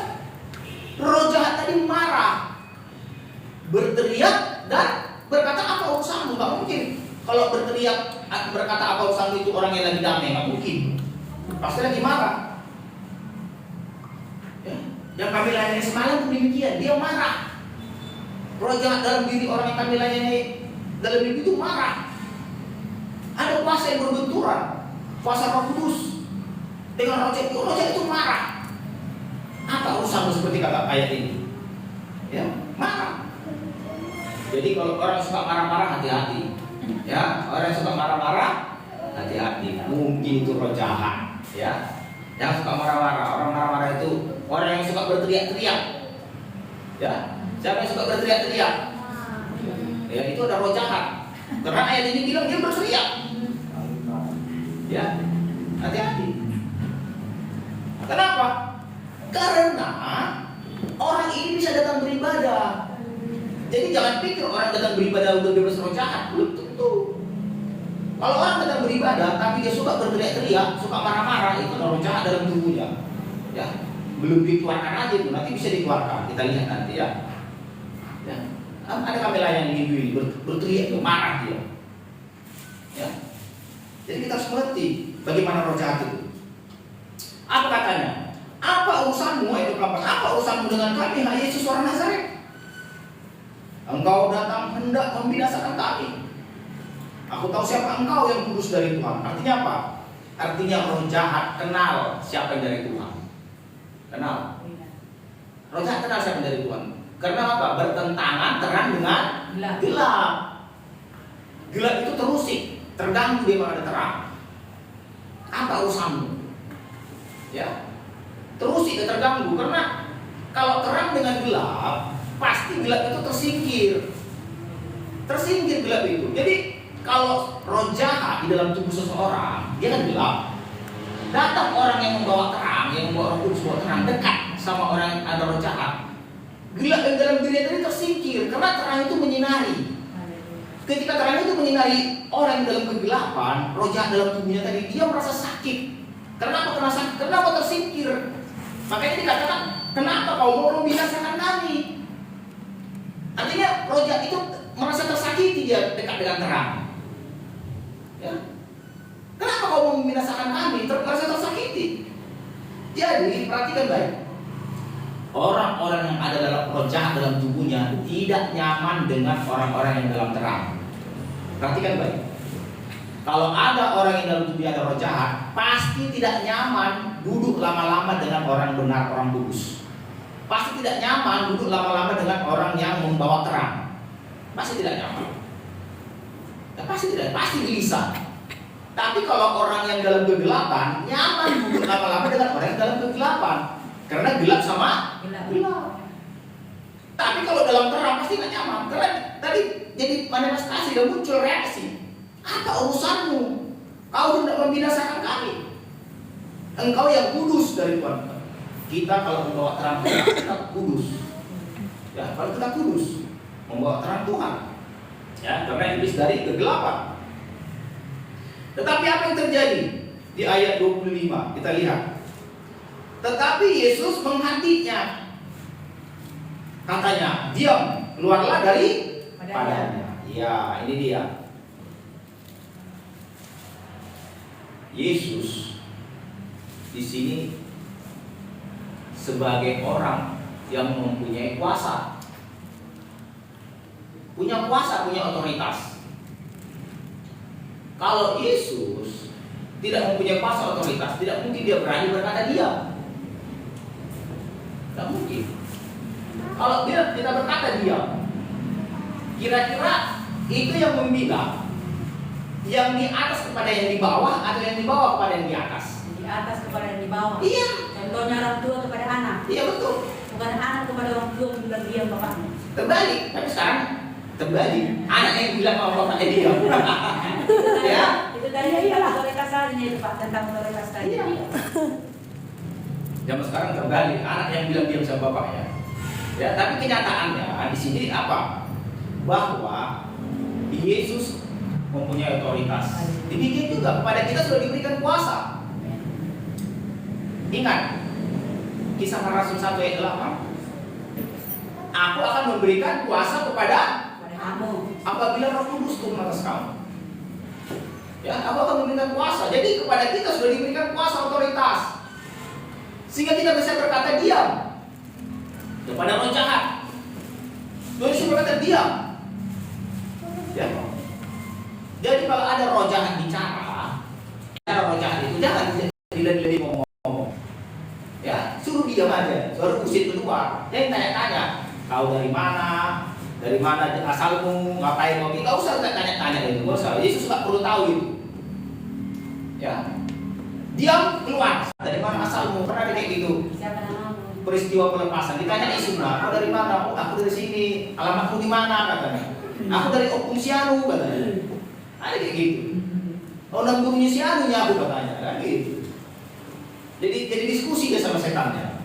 Roh jahat tadi marah, berteriak dan berkata apa urusanmu? Nggak mungkin. Kalau berteriak berkata apa urusanmu itu orang yang lagi damai, nggak mungkin. Pasti lagi marah. Ya. Yang kami layani semalam pun demikian, dia marah. Roh jahat dalam diri orang yang kami layani dalam diri itu marah. Ada kuasa yang berbenturan, kuasa Roh Kudus dengan roh jahat itu marah. Apa urusanmu seperti kata ayat ini? Ya, marah. Jadi kalau orang suka marah-marah, hati-hati. Ya, orang yang suka marah-marah, hati-hati. Mungkin itu roh jahat. Ya, yang suka marah-marah, orang marah-marah itu orang yang suka berteriak-teriak. Ya, siapa yang suka berteriak-teriak? Ya, itu ada roh jahat. Karena ayat ini bilang dia berteriak. Ya, hati-hati. Kenapa? Karena orang ini bisa datang beribadah. Jadi jangan pikir orang datang beribadah udah bebas roh jahat. Belum tentu. Kalau orang datang beribadah tapi dia suka berteriak-teriak, suka marah-marah, itu roh jahat dalam tubuhnya. Ya, belum dikeluarkan aja itu, nanti bisa dikeluarkan. Kita lihat nanti ya. Ya. Ada kami layani minggu ini berteriak, marah dia. Ya. Jadi kita harus mengerti bagaimana roh jahat itu. Apa katanya? Apa urusanmu itu kapan? Apa urusanmu dengan kami, hai Yesus orang Nazaret? Engkau datang hendak membinasakan kami. Aku tahu siapa engkau yang kudus dari Tuhan. Artinya apa? Artinya roh jahat kenal siapa yang dari Tuhan. Kenal. Roh jahat kenal siapa yang dari Tuhan. Karena apa? Bertentangan terang dengan gelap. Gelap itu terusik, terganggu dia ada terang. Apa urusanmu? Ya. Terusik dan terganggu karena kalau terang dengan gelap, pasti gelap itu tersingkir gelap itu. Jadi kalau roh jahat di dalam tubuh seseorang, dia kan gelap. Datang orang yang membawa terang, yang membawa roh kudus, membawa terang, dekat sama orang yang ada roh jahat, gelap yang dalam dirinya tadi tersingkir karena terang itu menyinari. Ketika terang itu menyinari orang yang dalam kegelapan, roh jahat dalam tubuhnya tadi, dia merasa sakit. Kenapa kena sakit? Kenapa tersingkir? Makanya dikatakan, kenapa kau mau membinasakan kami? Artinya roh jahat itu merasa tersakiti dia dekat dengan terang. Ya. Kenapa kau mau membinasakan kami? Merasa tersakiti. Jadi perhatikan baik. Orang-orang yang ada dalam roh jahat dalam tubuhnya tidak nyaman dengan orang-orang yang dalam terang. Perhatikan baik. Kalau ada orang yang dalam tubuhnya ada roh jahat, pasti tidak nyaman duduk lama-lama dengan orang benar, orang kudus. Pasti tidak nyaman duduk lama-lama dengan orang yang membawa terang. Pasti tidak nyaman. Ya, pasti gelisah. Tapi kalau orang yang dalam kegelapan, nyaman duduk lama-lama dengan orang yang dalam kegelapan. Karena gelap sama gelap. Tapi kalau dalam terang pasti nggak nyaman. Karena tadi jadi manifestasi dan muncul reaksi. Apa urusanmu? Kau hendak membinasakan kami. Engkau yang kudus dari Tuhan. Kita kalau membawa terang Tuhan, kita kudus. Ya, kalau kita kudus, membawa terang Tuhan. Ya, karena iblis dari kegelapan. Tetapi apa yang terjadi? Di ayat 25 kita lihat. Tetapi Yesus menghentinya. Katanya, diam, keluarlah dari padanya. Ya, ini dia. Yesus di sini sebagai orang yang mempunyai kuasa, punya otoritas. Kalau Yesus tidak mempunyai kuasa otoritas, tidak mungkin dia berani berkata diam. Tidak mungkin. Kalau kita berkata diam, kira-kira itu yang membilang yang di atas kepada yang di bawah atau yang di bawah kepada yang di atas? Di atas kepada yang di bawah. Iya. Contohnya orang tua kepada anak. Iya betul. Bukan anak kepada orang tua yang bilang diam bapaknya. Terbalik. Tapi sekarang terbalik. Anak yang bilang sama bapaknya diam. Ya. Itu dari otoritas tadi itu Pak, tentang otoritas tadi. Iya. Zaman sekarang tergali anak yang bilang diam sama bapaknya. Ya, tapi kenyataannya di sini apa? Bahwa Yesus mempunyai otoritas. Demikian juga kepada kita sudah diberikan kuasa. Ingat Kisah Para Rasul 1 ayat 8. Aku akan memberikan kuasa kepada Kamu. apabila Roh Kudus turun atas kamu. Ya, aku akan memberikan kuasa. Jadi kepada kita sudah diberikan kuasa otoritas. Sehingga kita bisa berkata diam kepada roh jahat. Tuhan Yesus berkata diam. Ya. Jadi kalau ada roh jahat bicara, roh jahat itu jangan dilihat-lihat ngomong. Ya, suruh diam aja, suruh usir keluar. Jangan tanya-tanya, kau dari mana? Dari mana asalmu? Ngapain mau? Gak usah tanya-tanya itu, gak usah. Yesus gak perlu tahu itu. Ya, diam keluar. Dari mana asalmu? Pernah kayak gitu? Siapa namamu? Peristiwa pelepasan. Ditanya Yesus, kau dari mana? Oh, aku dari sini. Alamatku di mana? Katanya. Aku dari Opung Sianu, katanya. Ada kayak gitu. Oh, nambungnya Sianunya aku katanya, kan gitu. Jadi diskusi dia sama setannya.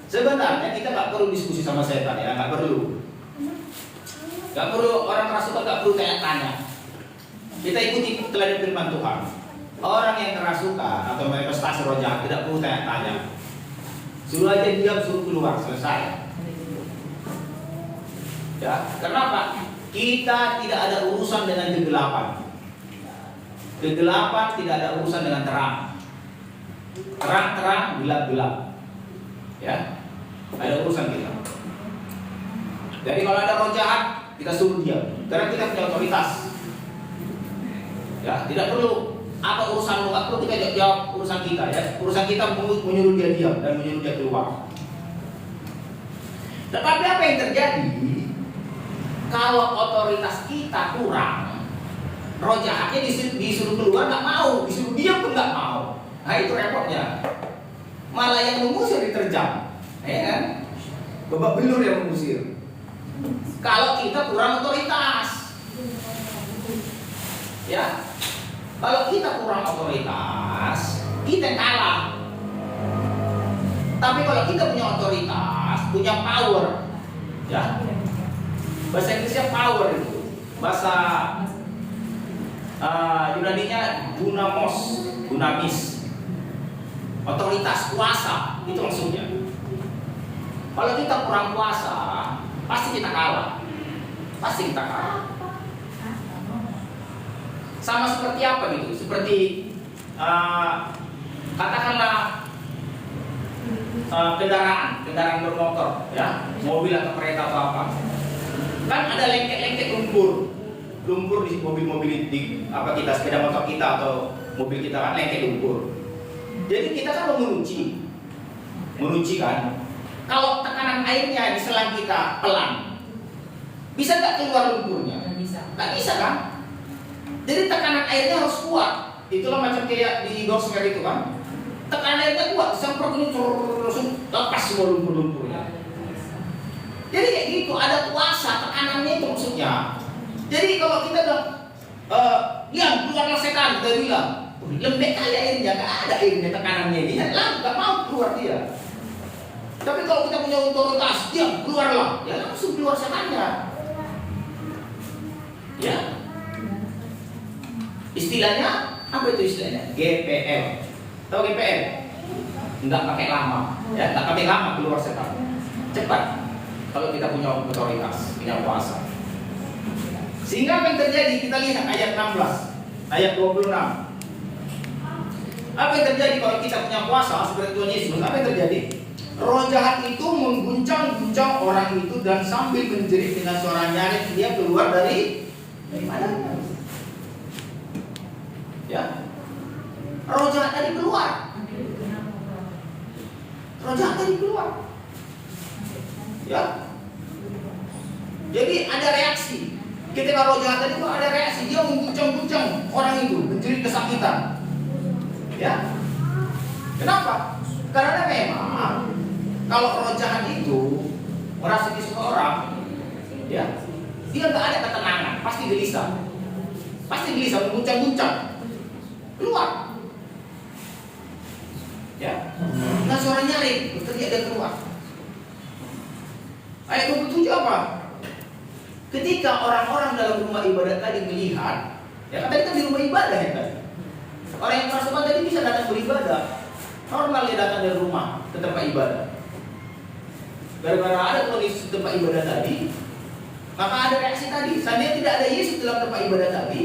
Sebenarnya kita nggak perlu diskusi sama setan ya, nggak perlu. Nggak perlu orang kerasukan, nggak perlu tanya-tanya. Kita ikuti teladan firman Tuhan. Orang yang kerasukan atau manifestasi roh jahat tidak perlu tanya-tanya. Suruh aja diam, suruh keluar, selesai. Ya, kenapa? Kita tidak ada urusan dengan kegelapan. Kegelapan tidak ada urusan dengan terang. Terang-terang, gelap-gelap. Ya, ada urusan kita. Jadi kalau ada roh jahat, kita suruh diam. Karena kita punya otoritas. Ya, tidak perlu apa urusanmu, nggak perlu kita jawab urusan kita ya. Urusan kita menyuruh dia diam dan menyuruh dia keluar. Tetapi apa yang terjadi kalau otoritas kita kurang? Roh jahatnya disuruh keluar nggak mau, disuruh diam pun nggak mau. Nah itu repotnya. Malah yang mengusir diterjang, ya kan? Babak belur yang mengusir. Kalau kita kurang otoritas, ya. Kalau kita kurang otoritas, kita kalah. Tapi kalau kita punya otoritas, punya power, ya. Bahasa Inggrisnya power itu. Bahasa Yunaninya dunamis. Otoritas, kuasa, itu maksudnya. Kalau kita kurang kuasa, pasti kita kalah. Pasti kita kalah. Sama seperti apa gitu? Seperti katakanlah kendaraan bermotor, ya, mobil atau kereta atau apa. Kan ada lengket-lengket lumpur di mobil-mobil di apa kita sepeda motor kita atau mobil kita kan lengket lumpur. Jadi kita kan menguji kan. Kalau tekanan airnya di selang kita pelan, bisa nggak keluar lumpurnya? Nggak bisa kan? Jadi tekanan airnya harus kuat. Itulah macam kayak di dosmer itu kan. Tekanan airnya kuat, semprot ini langsung lepas semua lumpur-lumpurnya. Jadi kayak gitu, ada kuasa tekanannya itu maksudnya. Jadi kalau kita bilang, diam, keluarlah setan, kita bilang, lembek kali airnya, nggak ada airnya tekanannya ini, nggak mau keluar dia. Tapi kalau kita punya otoritas, diam, keluarlah, ya langsung keluar setannya. Ya. Istilahnya apa itu istilahnya? GPL. Tahu GPL? Enggak pakai lama, ya, enggak pakai lama keluar setan. Cepat. Kalau kita punya otoritas, punya kuasa. Sehingga apa yang terjadi? Kita lihat ayat 16, ayat 26. Apa yang terjadi kalau kita punya kuasa seperti Tuhan Yesus? Apa yang terjadi? Roh jahat itu mengguncang-guncang orang itu dan sambil menjerit dengan suara nyaring dia keluar dari mana? Ya, roh jahat tadi keluar. Roh jahat tadi keluar. Ya, jadi ada reaksi. Ketika roh jahat tadi itu ada reaksi, dia mengguncang-guncang orang itu, menjerit kesakitan. Ya, kenapa? Karena memang kalau roh jahat itu merasuki seseorang, ya, dia nggak ada ketenangan, pasti gelisah. pasti gelisah, mengguncang-guncang, keluar. Ya, nah suara nyaring, berteriak dan keluar. Ayat 27 apa? Ketika orang-orang dalam rumah ibadat tadi melihat, ya kan tadi kan di rumah ibadah ya kan? Orang yang kerasukan tadi bisa datang beribadah. Normal dia datang dari rumah ke tempat ibadah. Gara-gara ada kondisi tempat ibadah tadi, maka ada reaksi tadi. Seandainya tidak ada Yesus dalam tempat ibadah tadi,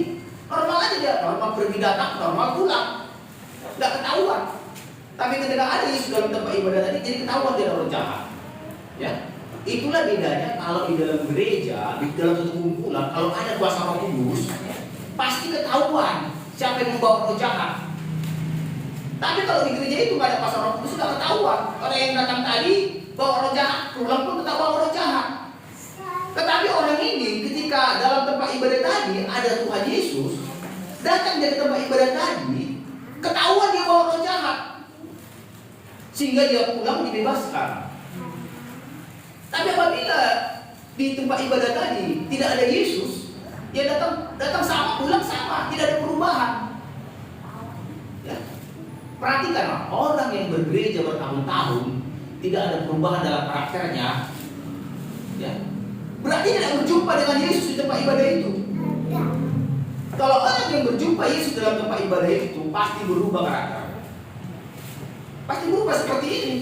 normal aja dia, normal pergi datang, normal pulang, nggak ketahuan. Tapi ketika ada Yesus dalam tempat ibadah tadi, jadi ketahuan dia orang jahat. Ya, itulah bedanya kalau di dalam gereja, di dalam satu kumpulan, kalau ada kuasa Roh Kudus, pasti ketahuan siapa yang membawa roh jahat. Tapi kalau di gereja itu nggak ada kuasa Roh Kudus, sudah ketahuan. Orang yang datang tadi bawa roh jahat, pulang pun tetap bawa roh jahat. Tetapi orang ini ketika dalam tempat ibadah tadi ada Tuhan Yesus, datang dari tempat ibadah tadi, ketahuan dia bawa roh jahat, sehingga dia pulang dibebaskan. Tapi apabila di tempat ibadah tadi tidak ada Yesus, dia datang sama, pulang sama, tidak ada perubahan. Ya. Perhatikan, orang yang bergereja bertahun-tahun tidak ada perubahan dalam karakternya, ya, berarti tidak berjumpa dengan Yesus di tempat ibadah itu. Kalau orang yang berjumpa Yesus dalam tempat ibadah itu pasti berubah karakter, pasti berubah seperti ini.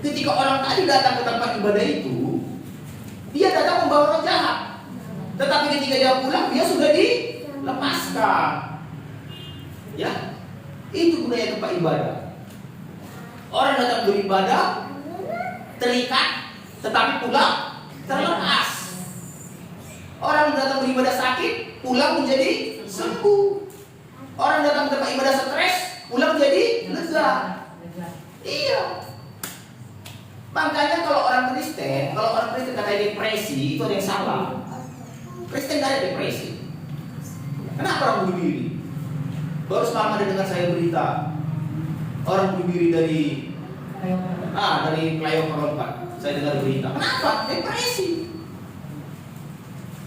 Ketika orang tadi datang ke tempat ibadah itu, dia datang membawa roh jahat, tetapi ketika dia pulang dia sudah dilepaskan. Ya, itu gunanya tempat ibadah. Orang datang beribadah terikat, tetapi pulang terlepas. Orang datang beribadah sakit, pulang menjadi sembuh. Orang datang ke tempat ibadah stres, pulang jadi lega. Iya. Makanya kalau orang Kristen katanya depresi, itu ada yang salah. Kristen gak ada depresi. Kenapa orang bunuh diri? Baru semalam ada dengar saya berita orang bunuh diri dari Kelayon Perlompat. Saya dengar berita. Kenapa? Depresi.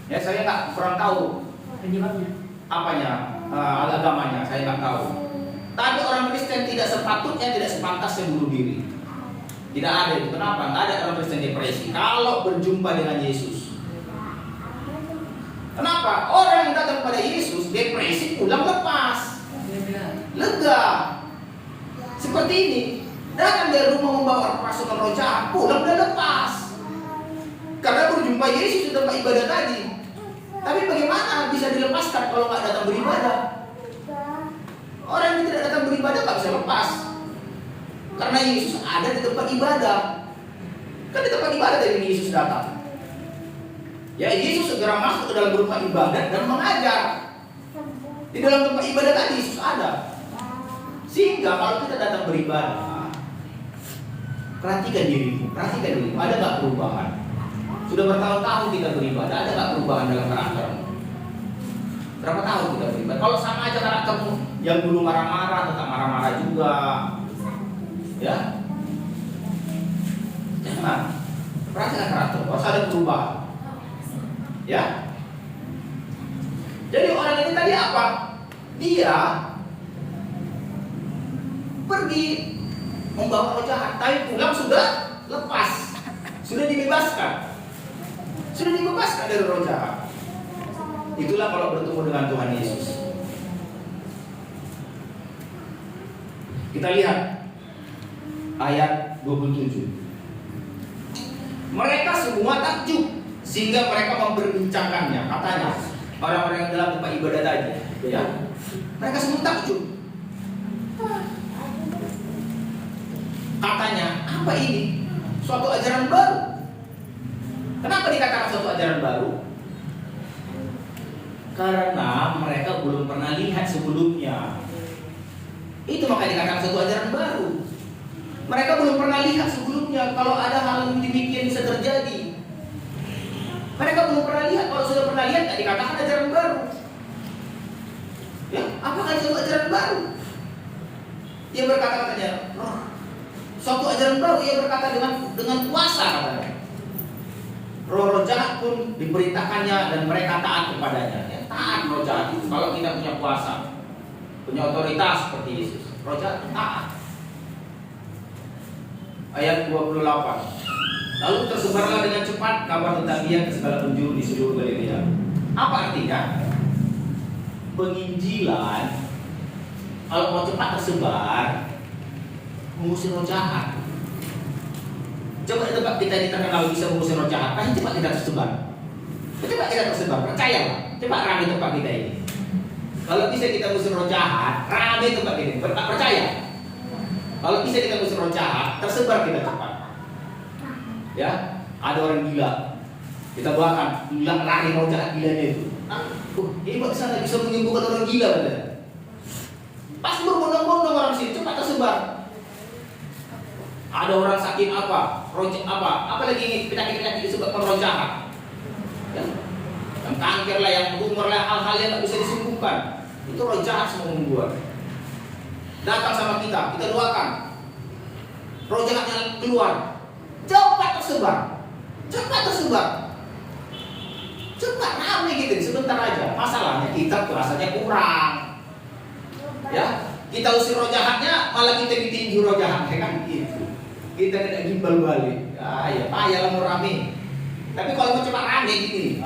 Ya saya nggak kurang tahu Penyebabnya. apanya, agamanya saya nggak tahu. Tapi orang Kristen tidak sepatutnya, tidak sepantasnya bunuh diri. Tidak ada itu. Kenapa? Nggak ada orang Kristen depresi kalau berjumpa dengan Yesus. Kenapa? Orang yang datang pada Yesus depresi pulang lepas, lega. Seperti ini, datang dari rumah membawa pasukan roh jahat, pulang udah lepas. Karena berjumpa Yesus di tempat ibadah tadi. Tapi bagaimana bisa dilepaskan kalau nggak datang beribadah? Orang yang tidak datang beribadah nggak bisa lepas. Karena Yesus ada di tempat ibadah. Kan di tempat ibadah dari Yesus datang. Ya, Yesus segera masuk ke dalam rumah ibadah dan mengajar. Di dalam tempat ibadah tadi Yesus ada. Sehingga kalau kita datang beribadah, perhatikan dirimu, ada nggak perubahan? Sudah bertahun-tahun kita beribadah, ada nggak perubahan dalam karaktermu? Berapa tahun kita beribadah? Kalau sama aja karaktermu, yang dulu marah-marah tetap marah-marah juga, ya. Jangan. Perhatikan karakter, harus ada perubahan. Ya. Jadi orang ini tadi apa? Dia pergi membawa roh jahat, tapi pulang sudah lepas, sudah dibebaskan. Sudah dibebaskan dari roh jahat. Itulah kalau bertemu dengan Tuhan Yesus. Kita lihat ayat 27. Mereka semua takjub sehingga mereka memperbincangkannya. Katanya orang-orang yang dalam tempat ibadah tadi, ya, mereka semua takjub. Katanya, apa ini? Suatu ajaran baru. Kenapa dikatakan suatu ajaran baru? Karena mereka belum pernah lihat sebelumnya. Itu makanya dikatakan suatu ajaran baru. Mereka belum pernah lihat sebelumnya kalau ada hal yang demikian bisa terjadi. Mereka belum pernah lihat. Kalau sudah pernah lihat, tidak dikatakan ajaran baru. Ya, apakah itu ajaran baru? Dia berkata katanya, suatu ajaran baru. Ia berkata dengan kuasa katanya. roh-roh jahat pun diperintahkannya dan mereka taat kepadanya. Ya, taat roh jahat itu. Kalau kita punya kuasa, punya otoritas seperti Yesus, roh jahat taat. Ayat 28. Lalu tersebarlah dengan cepat kabar tentang dia ke segala penjuru di seluruh Galilea. Apa artinya? Penginjilan kalau mau cepat tersebar, mengusir roh jahat. Coba di tempat kita ini terkenal bisa mengusir roh jahat, pasti cepat kita tersebar. Cepat kita tersebar, percaya lah. Cepat ramai tempat kita ini. Kalau bisa kita mengusir roh jahat, ramai tempat ini. Percaya. Kalau bisa kita mengusir roh jahat, tersebar kita cepat. Ya, ada orang gila. Kita doakan, gila lari roh jahat gilanya itu. Ini kok sana bisa menyembuhkan orang gila katanya. Pasti berbondong-bondong orang sini, cepat tersebar. Ada orang sakit apa, apa lagi penyakit-penyakit disebabkan roh jahat. Ya. Yang kanker lah, yang tumor lah, hal-hal yang tak bisa disembuhkan. Itu roh jahat semua membuat. Datang sama kita doakan. Roh jahatnya keluar. Cepat tersebar. Cepat tersebar. Cepat ramai gitu, sebentar aja. Masalahnya kita rasanya kurang. Ya, kita usir roh jahatnya, malah kita ditinju roh jahatnya kan gitu. Kita kena gimbal balik. Ya payah mau rame. Tapi kalau mau cepat rame gini.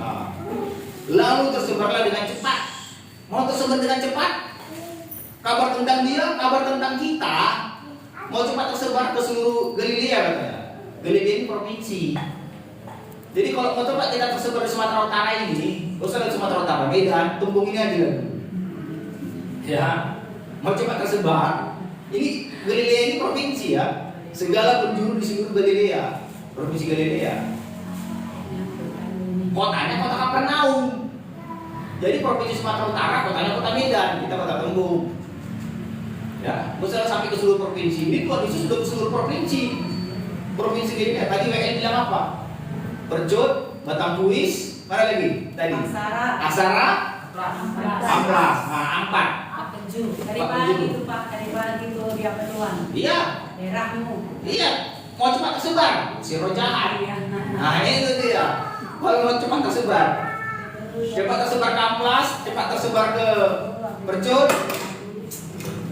Lalu tersebarlah dengan cepat. Mau tersebar dengan cepat? Kabar tentang dia, kabar tentang kita. Mau cepat tersebar ke seluruh Galilea katanya. Galilea ini provinsi. Jadi kalau mau cepat kita tersebar di Sumatera Utara ini, usah di Sumatera Utara, Medan, Tumbung ini aja. Ya, mau cepat tersebar. Ini Galilea ini provinsi ya. Segala penjuru di seluruh Galilea, provinsi Galilea. Kotanya kota Kapernaum. Jadi provinsi Sumatera Utara, kotanya kota Medan, kita kota Tumbung. Ya, misalnya sampai ke seluruh provinsi. Ini kondisi sudah ke seluruh provinsi. Provinsi Galilea. Tadi WN bilang apa? Perjot, Batangkuis, mana lagi? Tadi. Aksara, Amplas, Ampat. Dari pagi itu Pak, dari pagi itu dia peluang. Iya. Daerahmu. Iya. Mau cepat tersebar, si roh jahat. Nah itu dia. Kalau mau cepat tersebar, cepat tersebar ke Amplas, cepat tersebar ke Perjot,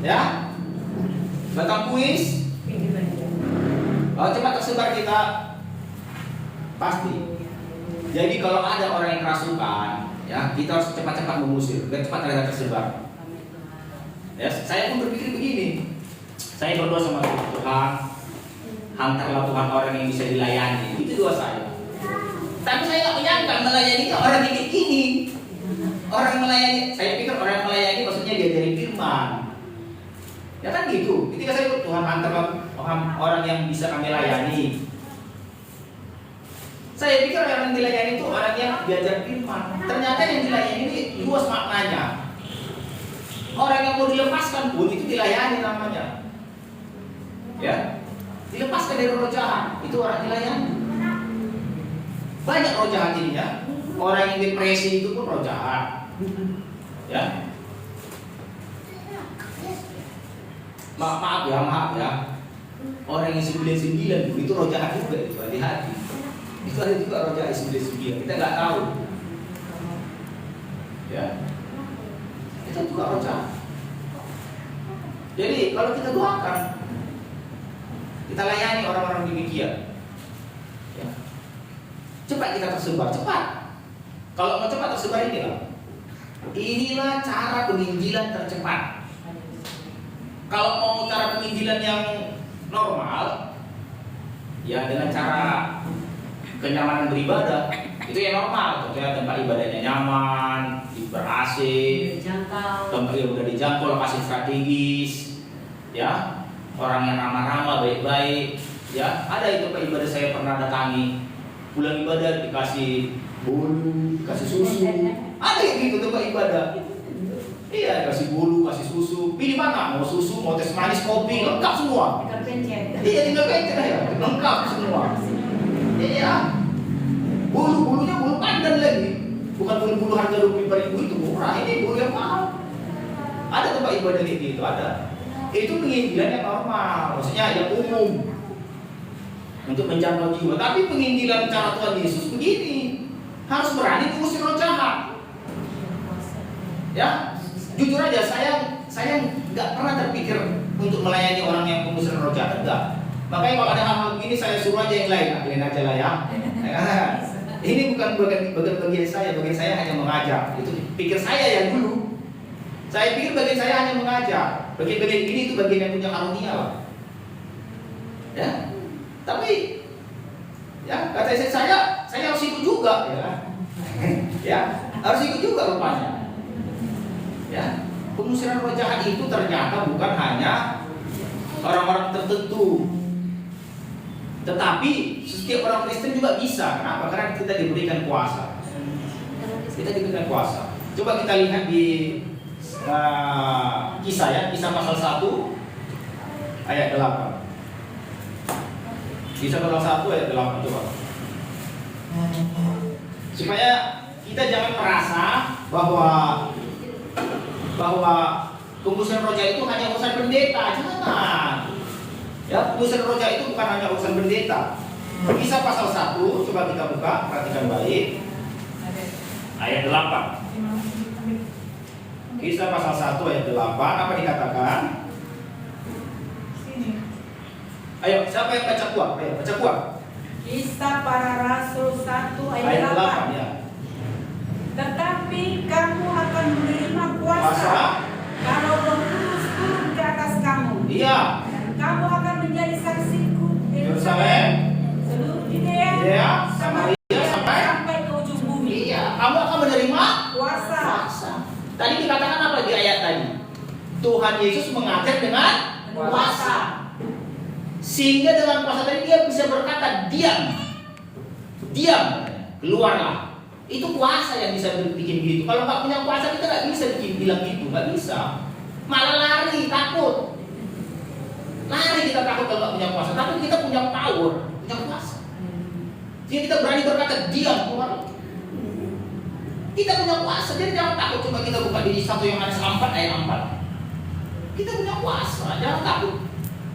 ya, Batangkuis. Kalau cepat tersebar kita pasti. Jadi kalau ada orang yang kerasukan, ya kita harus cepat-cepat mengusir, biar cepat mereka tersebar. Ya, saya pun berpikir begini. Saya berdoa sama Tuhan, hantarlah Tuhan orang yang bisa dilayani. Itu doa saya. Tapi saya nggak menyangka melayani orang yang ini. Orang melayani, saya pikir orang melayani maksudnya diajari firman. Ya kan gitu. Ketika saya berdoa, Tuhan hantarlah orang yang bisa kami layani. Saya pikir orang yang dilayani itu orang yang diajar firman. Ternyata yang dilayani ini luas maknanya. Orang yang mau dilepaskan pun itu dilayani namanya. Ya, dilepaskan dari roh jahat itu orang dilayani. Banyak roh jahat ini ya. Orang yang depresi itu pun roh jahat. Ya. Maaf ya. Orang yang 99 itu roh jahat juga itu, hati-hati. Itu ada juga roh jahat 99. Kita nggak tahu. Ya. Itu juga roh jahat. Jadi kalau kita doakan, kita layani orang-orang demikian. Ya. Cepat kita tersebar, cepat. Kalau mau cepat tersebar inilah cara penginjilan tercepat. Kalau mau cara penginjilan yang normal, ya dengan cara kenyamanan beribadah, itu yang normal. Contohnya tempat ibadahnya nyaman, ber-AC, tempat yang udah dijangkau, lokasi strategis, ya, orang yang ramah-ramah, baik-baik, ya. Ada itu tempat ibadah saya pernah datangi, pulang ibadah dikasih bolu, kasih susu, ada yang gitu tempat ibadah. Iya, kasih bolu, kasih susu. Pilih mana? Mau susu, mau teh manis, kopi, lengkap semua. Tinggal pencet. Iya, tinggal pencet ya, lengkap semua. Iya. Bulu-bulunya bulu pandan lagi. Bukan bulu-bulu harga 25.000 itu murah. Ini bulu yang mahal. Ada tempat ibadah kayak gitu, ada. Itu penginjilan yang normal, maksudnya yang umum. untuk menjangkau jiwa. Tapi penginjilan cara Tuhan Yesus begini, harus berani mengusir roh jahat. Ya, jujur aja saya nggak pernah terpikir untuk melayani orang yang mengusir roh jahat, enggak. Makanya kalau ada hal-hal begini saya suruh aja yang lain, kalian aja lah ya. Ini bukan bagian saya hanya mengajar. Itu pikir saya yang dulu. Saya pikir bagian saya hanya mengajar. Bagian-bagian ini itu bagian yang punya karunia lah. Ya, tapi ya kata saya harus ikut juga ya. Ya, harus ikut juga rupanya. Ya, pengusiran roh jahat itu ternyata bukan hanya orang-orang tertentu, tetapi setiap orang Kristen juga bisa. Kenapa? Karena kita diberikan kuasa. Kita diberikan kuasa. Coba kita lihat di Kisah ya, Kisah pasal 1 ayat 8. Kisah pasal 1 ayat 8 coba. Supaya kita jangan merasa bahwa pengusiran roh jahat itu hanya urusan pendeta. Jangan. Ya, pengusiran roh jahat itu bukan hanya urusan pendeta. Kisah pasal 1, coba kita buka, perhatikan baik. Ayat 8. Kisah pasal 1 ayat 8, apa dikatakan? Ayo, siapa yang baca kuat? Ayo, baca kuat. Kisah para Rasul 1 ayat Ayat 8. 8 ya. Tetapi kamu akan menerima kuasa kalau Roh Kudus turun ke atas kamu. Iya. Dan kamu akan menjadi saksiku di Yerusalem, seluruh Yudea, Yudea, Samaria, Samaria, sampai ke ujung bumi. Iya, kamu akan menerima Kuasa. Tadi dikatakan apa di ayat tadi? Tuhan Yesus mengajar dengan kuasa. Sehingga dengan kuasa tadi dia bisa berkata diam, keluarlah. Itu kuasa yang bisa bikin gitu. Kalau nggak punya kuasa kita nggak bisa bilang gitu, nggak bisa. Malah lari, takut. Lari kita takut kalau nggak punya kuasa. Tapi kita punya power, punya kuasa. Jadi kita berani berkata diam, keluar. Kita punya kuasa, jadi jangan takut. Coba kita buka di 1 Yohanes 4 ayat 4. Kita punya kuasa, jangan takut.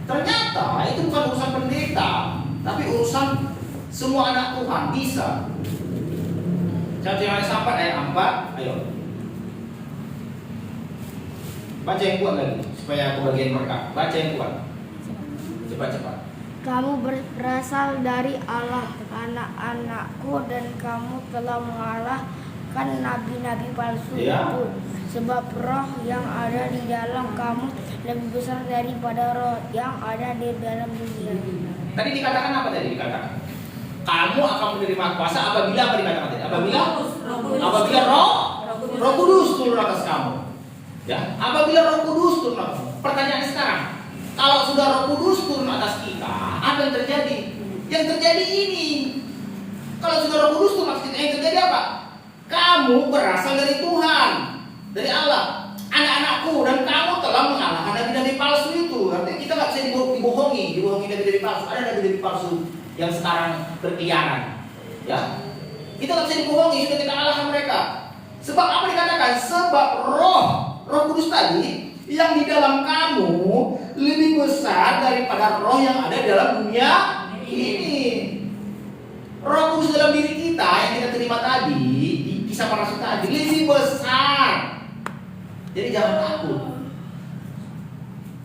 Ternyata itu bukan urusan pendeta, tapi urusan semua anak Tuhan bisa. 1 Yohanes 4 ayat 4, ayo. Baca yang kuat lagi, supaya kebagian berkat. Baca yang kuat. Cepat-cepat. Kamu berasal dari Allah, anak-anakku, dan kamu telah mengalahkan nabi-nabi palsu Ya. itu. Sebab roh yang ada di dalam kamu lebih besar daripada roh yang ada di dalam dunia. Tadi dikatakan apa tadi dikatakan? Kamu akan menerima kuasa apabila apa dikatakan tadi? Apabila Roh Kudus turun atas kamu. Ya, apabila Roh Kudus turun atas kamu. Pertanyaan sekarang, kalau sudah Roh Kudus turun atas kita, apa yang terjadi? Yang terjadi ini. Kalau sudah Roh Kudus turun atas kita, yang terjadi apa? Kamu berasal dari Tuhan, dari Allah. Anak-anakku, dan kamu telah mengalahkan nabi-nabi palsu itu. Artinya kita nggak bisa dibohongi nabi-nabi palsu. Ada nabi-nabi palsu yang sekarang berkeliaran. Ya, kita nggak bisa dibohongi, sudah kita kalahkan mereka. Sebab apa dikatakan? Sebab Roh Kudus tadi yang di dalam kamu lebih besar daripada roh yang ada dalam dunia ini. Roh Kudus dalam diri kita yang kita terima tadi di Kisah para Rasul tadi lebih besar. Jadi jangan takut.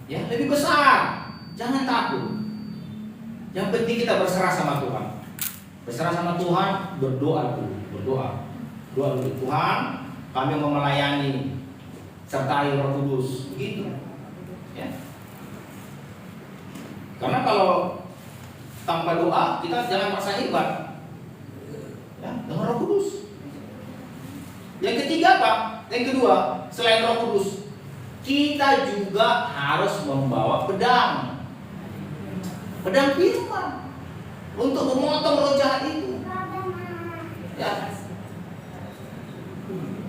Ya, lebih besar. Jangan takut. Yang penting kita berserah sama Tuhan. Berserah sama Tuhan, berdoa dulu, berdoa. Doa dulu, Tuhan, kami mau melayani sertai Roh Kudus, begitu. Ya. Karena kalau tanpa doa kita jangan merasa hebat. Ya, dengan Roh Kudus. Yang ketiga apa? Yang kedua, selain Roh Kudus, kita juga harus membawa pedang firman untuk memotong roh jahat itu. Ya.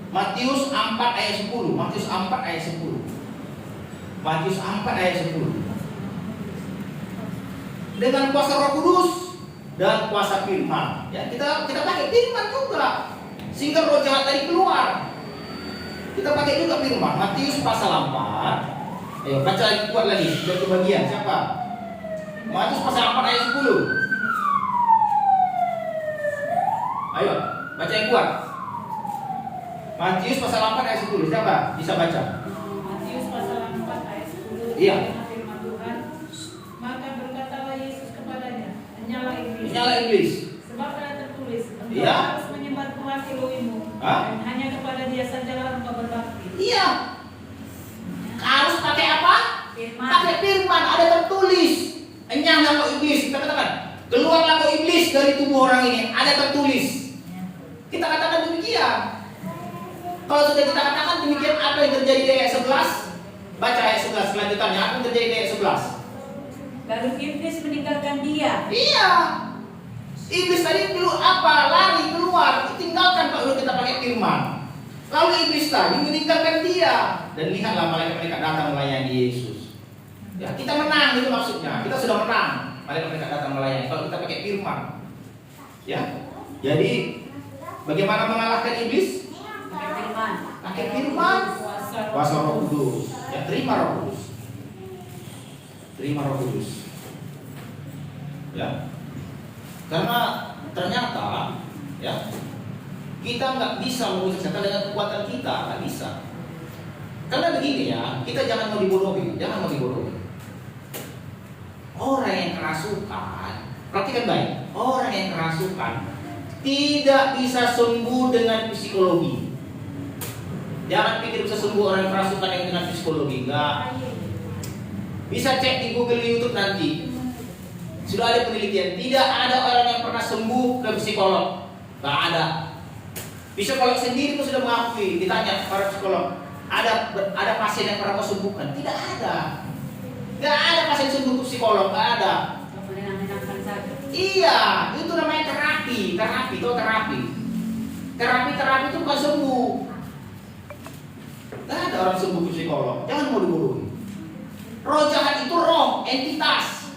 Matius 4 ayat 10. Matius 4 ayat 10. Matius 4 ayat 10. Dengan kuasa Roh Kudus dan kuasa firman. Ya, kita pakai firman juga. Sehingga roh jahat tadi keluar. Kita pakai juga firman. Matius pasal 4. Ayo baca kuat lagi. Sudah kebagian siapa? Matius pasal 4 ayat 10. pasal 4 ayat 10. Siapa bisa baca? Matius pasal 4 ayat 10. Iya. Firman Tuhan. Maka berkatalah Yesus kepadanya, "Nyala iblis. Nyala iblis. Sebab telah tertulis, engkau Iya. harus menyembah Tuhan Elohimmu, Hah? dan hanya kepada Dia sajalah engkau berbakti." Iya. Harus pakai apa? Firman. Pakai firman, ada tertulis. Enyahlah kau iblis, kita katakan. Keluarlah kau iblis dari tubuh orang ini, ada tertulis. Kita katakan demikian. Kalau sudah kita katakan demikian, apa yang terjadi di ayat 11? Baca ayat 11 selanjutnya, apa yang terjadi di ayat 11? Lalu iblis meninggalkan dia. Iya. Iblis tadi dulu apa? Lari keluar, tinggalkan kalau kita pakai firman. Lalu iblis tadi meninggalkan dia, dan lihatlah malaikat-malaikat datang melayani Yesus. Ya, kita menang itu maksudnya. Kita sudah menang. Malaikat-malaikat datang melayani kalau kita pakai firman. Ya. Jadi bagaimana mengalahkan iblis? Pakai firman. Pakai firman. Kuasa Roh Kudus. Ya, terima Roh Kudus. Terima Roh Kudus. Ya. Karena ternyata ya kita nggak bisa mengusir setan dengan kekuatan kita, nggak bisa. Karena begini ya, kita jangan mau dibodohi, jangan mau dibodohi. Orang yang kerasukan, perhatikan baik, orang yang kerasukan tidak bisa sembuh dengan psikologi. Jangan pikir bisa sembuh orang yang kerasukan yang dengan psikologi, enggak. Bisa cek di Google, di YouTube nanti. Sudah ada penelitian, tidak ada orang yang pernah sembuh ke psikolog, nggak ada. Psikolog sendiri pun sudah mengakui, ditanya para psikolog, ada pasien yang pernah kau sembuhkan? Tidak ada. Nggak ada pasien sembuh ke psikolog, nggak ada. Menenangkan saja. Iya, itu namanya terapi, itu terapi. Terapi itu bukan sembuh. Nggak ada orang sembuh ke psikolog, jangan mau dibodohi. Roh jahat itu roh, entitas.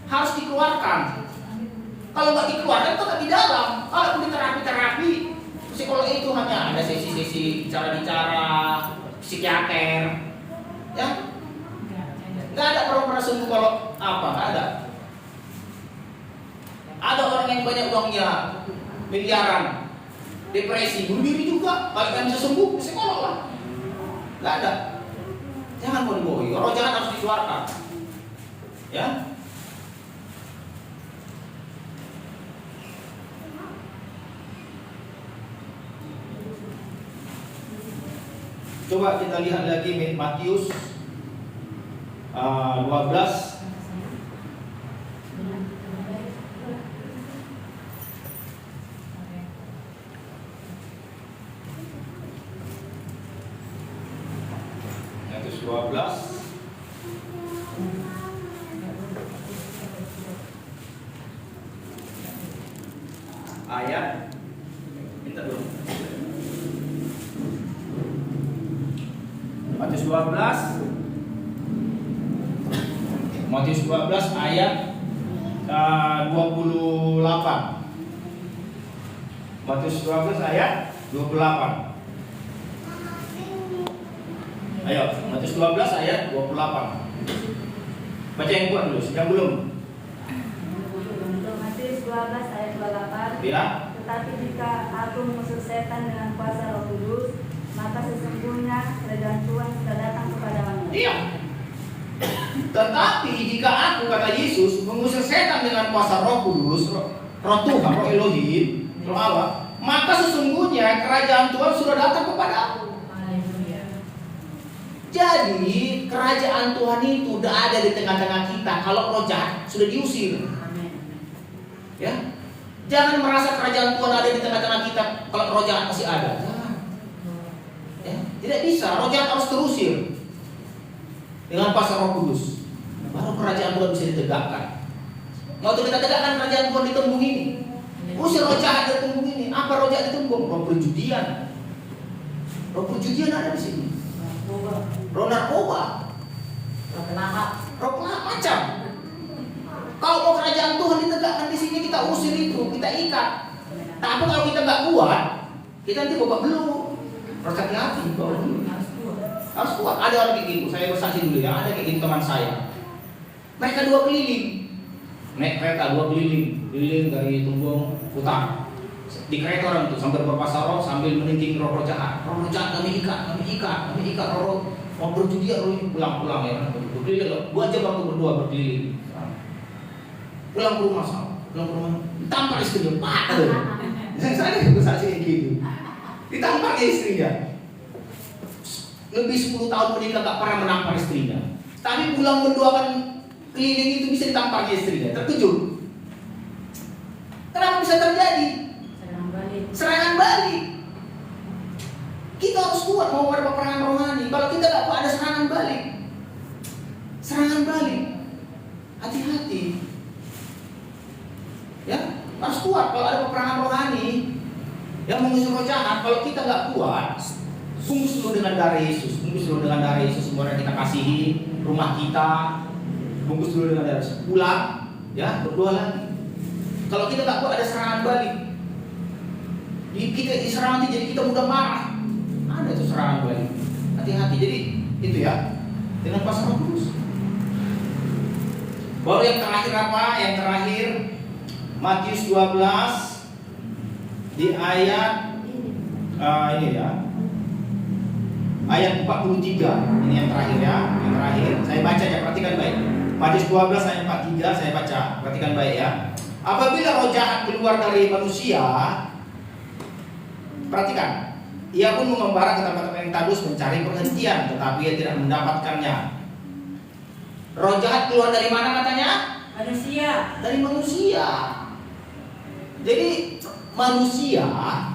Harus dikeluarkan. Kalau nggak dikeluarkan tetap di dalam. Kalau di terapi, psikolog itu hanya ada sesi-sesi bicara-bicara, psikiater, ya. Nggak ada orang pernah sembuh kalau apa? Nggak ada. Ada orang yang banyak uangnya, miliaran, depresi, bunuh diri juga. Kalau nggak bisa sembuh, psikolog lah. Nggak ada. Jangan mau dibohongi. Roh jahat harus dikeluarkan. Ya. Coba kita lihat lagi Matius 12. Matius 12 ayat minta dulu. Matius 12 ayat 28. Matius 12 ayat 28. Ayo, Matius 12 ayat 28. Baca yang kuat dulu, yang belum. Matius 12 ayat 28. Ya. Tetapi jika aku mengusir setan dengan kuasa Roh Kudus, maka sesungguhnya kerajaan Tuhan sudah datang kepadamu. Iya. Tetapi jika aku, kata Yesus, mengusir setan dengan kuasa Roh Kudus, Roh Tuhan, Roh Elohim, Roh Allah, maka sesungguhnya kerajaan Tuhan sudah datang kepadamu. Jadi kerajaan Tuhan itu sudah ada di tengah-tengah kita. Kalau roh jahat sudah diusir. Ya, jangan merasa kerajaan Tuhan ada di tengah-tengah kita kalau roh jahat masih ada. Jangan. Ya, tidak bisa. Roh jahat harus terusir dengan kuasa Roh Kudus. Baru kerajaan Tuhan bisa ditegakkan. Mau kita tegakkan kerajaan Tuhan di tembung ini. Usir roh jahat di tembung ini. Apa roh jahat di tembung? Roh perjudian. Roh perjudian ada di sini. Roh narkoba, roh pelahap macam. Kalau mau kerajaan Tuhan ditegakkan di sini, kita usir itu, kita ikat. Tapi kalau kita nggak kuat, kita nanti bawa belum. Harus hati-hati, bawa belum. Harus kuat. Ada orang kayak gitu. Saya bersaksi dulu ya. Ada kayak gitu teman saya. Mereka 2 keliling. Naik kereta 2 keliling dari Tumbong putar. Di kereta orang itu sambil berpasar roh, sambil meningking roh jahat. Roh jahat kami ikat roh. Mau berjudi roh ini pulang ya. Berkeliling 2 jam waktu berdua berkeliling. Pulang ke rumah tampar istrinya, Pak. Saya juga saksi kayak gitu. Ditampar istrinya. Lebih 10 tahun menikah gak pernah menampar istrinya. Tapi pulang mendoakan keliling itu bisa ditampar istrinya. Terkejut. Kenapa bisa terjadi? Serangan balik. Kita harus kuat mau ada peperangan rohani. Kalau kita gak kuat ada serangan balik. Hati-hati. Ya, harus kuat kalau ada peperangan rohani yang mengusir roh jahat. Kalau kita nggak kuat, bungkus dulu dengan darah Yesus. Semua yang kita kasihi, rumah kita, bungkus dulu dengan darah Yesus. Pulang, ya berdoa lagi. Kalau kita nggak kuat ada serangan balik. Kita diserang nanti jadi kita mudah marah. Ada tuh serangan balik. Hati-hati. Jadi itu ya dengan pasal Roh Kudus. Baru yang terakhir apa? Yang terakhir Matius 12 di ayat ini ya. Ayat 43. Ini yang terakhir ya. Yang terakhir. Saya baca ya, perhatikan baik. Matius 12 ayat 43 saya baca. Perhatikan baik ya. Apabila roh jahat keluar dari manusia, perhatikan, ia pun mengembara ke tempat-tempat yang tandus mencari perhentian, tetapi ia tidak mendapatkannya. Roh jahat keluar dari mana katanya? Manusia. Dari manusia. Jadi manusia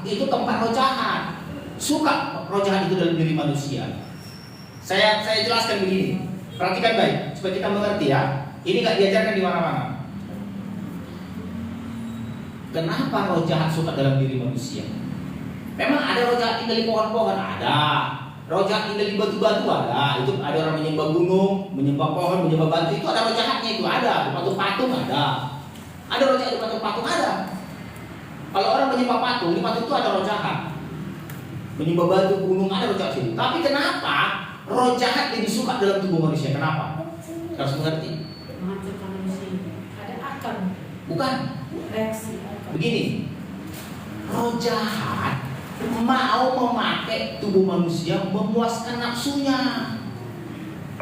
itu tempat roh jahat. Suka roh jahat itu dalam diri manusia. Saya jelaskan begini. Perhatikan baik supaya kita mengerti ya. Ini gak diajarkan di mana-mana. Kenapa roh jahat suka dalam diri manusia? Memang ada roh jahat tinggal di pohon-pohon, ada. Roh jahat tinggal di batu-batu, ada. Itu ada orang menyembah gunung, menyembah pohon, menyembah batu. Itu ada roh jahatnya, itu ada. Di patung-patung ada. Ada roh jahat di patung-patung, ada. Kalau orang menyembah patung, di patung itu ada roh jahat. Menyembah batu, gunung, ada roh jahat situ. Tapi kenapa roh jahat lebih suka dalam tubuh manusia? Kenapa? Harus mengerti. Menghancurkan manusia. Ada akar. Bukan. Reaksi. Begini, roh jahat mau memakai tubuh manusia memuaskan nafsunya.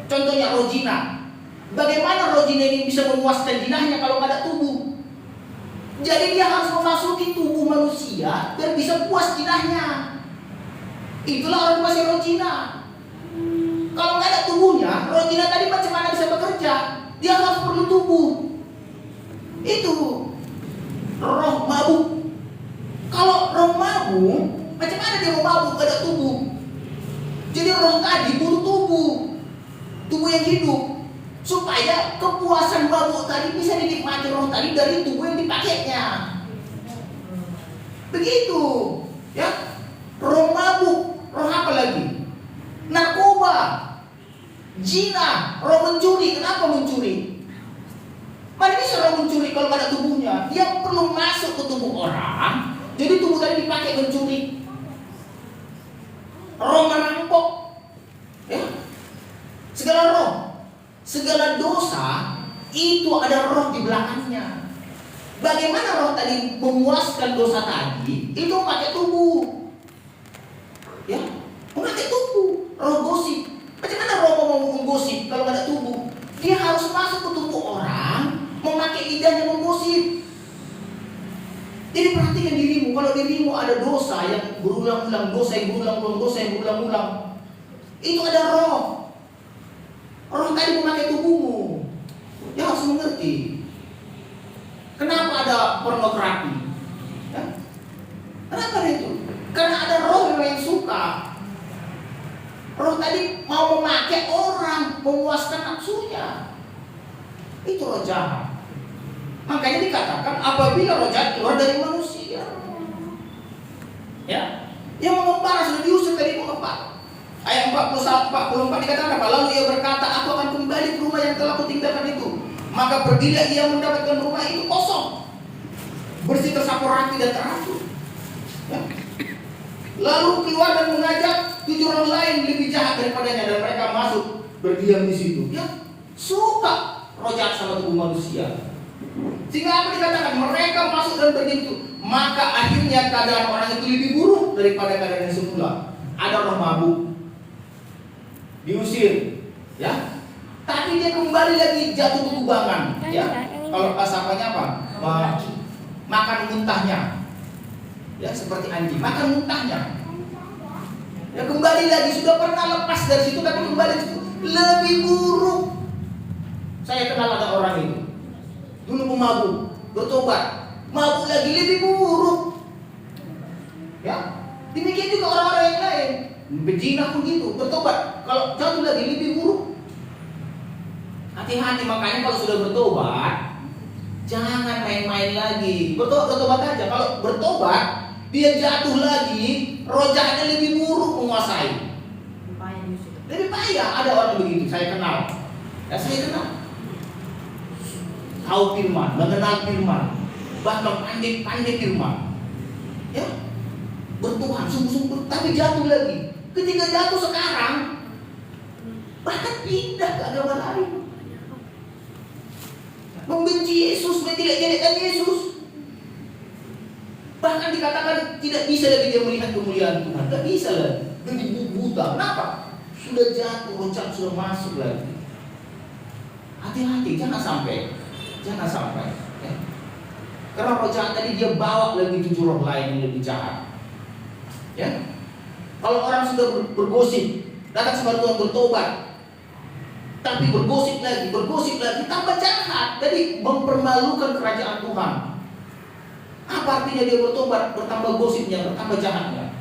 Contohnya roh jinah. Bagaimana roh jinah ini bisa memuaskan jinahnya kalau nggak ada tubuh? Jadi dia harus memasuki tubuh manusia biar bisa puas jinahnya. Itulah orang masih roh jinah. Kalau nggak ada tubuhnya, roh jinah tadi macam mana bisa bekerja? Dia harus perlu tubuh. Itu roh mabuk. Kalau roh mabuk, macam mana dia mau mabuk gak ada tubuh? Jadi roh tadi butuh tubuh yang hidup, supaya kepuasan mabuk tadi bisa dinikmati roh tadi dari tubuh yang dipakainya. Begitu, ya. Roh mabuk, roh apa lagi? Narkoba, zina, roh mencuri. Kenapa mencuri? Mana bisa orang mencuri kalau gak ada tubuhnya? Dia perlu masuk ke tubuh orang. Jadi tubuh tadi dipakai mencuri. Roh merampok, ya. Segala roh, segala dosa itu ada roh di belakangnya. Bagaimana roh tadi memuaskan dosa tadi? Itu pakai tubuh, ya, memakai tubuh. Roh gosip. Macam mana roh mau menggosip kalau gak ada tubuh? Dia harus masuk ke tubuh orang, memakai lidahnya menggosip. Jadi perhatikan dirimu. Kalau dirimu ada dosa yang berulang-ulang, dosa yang berulang-ulang, itu ada roh. Roh tadi memakai tubuhmu. Ya harus mengerti. Kenapa ada pornografi? Ya? Kenapa itu? Karena ada roh yang suka. Roh tadi mau memakai orang, memuaskan nafsunya. Itu roh jahat. Makanya dikatakan apabila roh jahat keluar dari manusia, ya, yang mengembara sudah diusir dari mengembara. Ayat 44 dikatakan apa? Lalu ia berkata, aku akan kembali ke rumah yang telah kutinggalkan itu. Maka pergilah ia mendapatkan rumah itu kosong, bersih, tersapu rapi dan teratur. Ya. Lalu keluar dan mengajak 7 orang lain lebih jahat daripadanya, dan mereka masuk berdiam di situ. Ya, suka roh jahat sama tubuh manusia. Sehingga apa dikatakan? Mereka masuk dan berdiam itu. maka akhirnya keadaan orang itu lebih buruk daripada keadaan yang semula. Ada orang mabuk, diusir, ya. Tapi dia kembali lagi jatuh ke kubangan, ya. Kalau bahasanya apa? Makan muntahnya, ya, seperti anjing, makan muntahnya. Ya, kembali lagi, sudah pernah lepas dari situ tapi kembali ke situ lebih buruk. Saya kenal ada orang itu dulu pemabuk, bertobat, mabuk lagi lebih buruk. Ya, demikian juga orang-orang yang lain, berzina pun gitu, bertobat, kalau jatuh lagi lebih buruk. Hati-hati, makanya kalau sudah bertobat jangan main-main lagi. Bertobat aja. Kalau bertobat dia jatuh lagi, roh jahatnya lebih buruk menguasai. Lebih payah. Ada orang begitu, saya kenal. Ya, saya kenal. Tahu firman, mengenal firman, bahkan pandai firman. Ya, bertuhan sungguh-sungguh, tapi jatuh lagi. Ketika jatuh sekarang, bahkan pindah ke agama lain. Membenci Yesus, menjelek-jelekkan Yesus. Bahkan dikatakan tidak bisa lagi dia melihat kemuliaan Tuhan. Tidak bisa lagi. Jadi buta. Kenapa? Sudah jatuh, roncak sudah masuk lagi. Hati-hati, jangan sampai. Jangan sampai. Ya. Karena roh jahat tadi dia bawa lagi 7 roh lain yang lebih jahat. Ya. Kalau orang sudah bergosip, datang sama Tuhan bertobat, tapi bergosip lagi, tambah jahat. Jadi mempermalukan kerajaan Tuhan. Apa artinya dia bertobat? Bertambah gosipnya, bertambah jahatnya.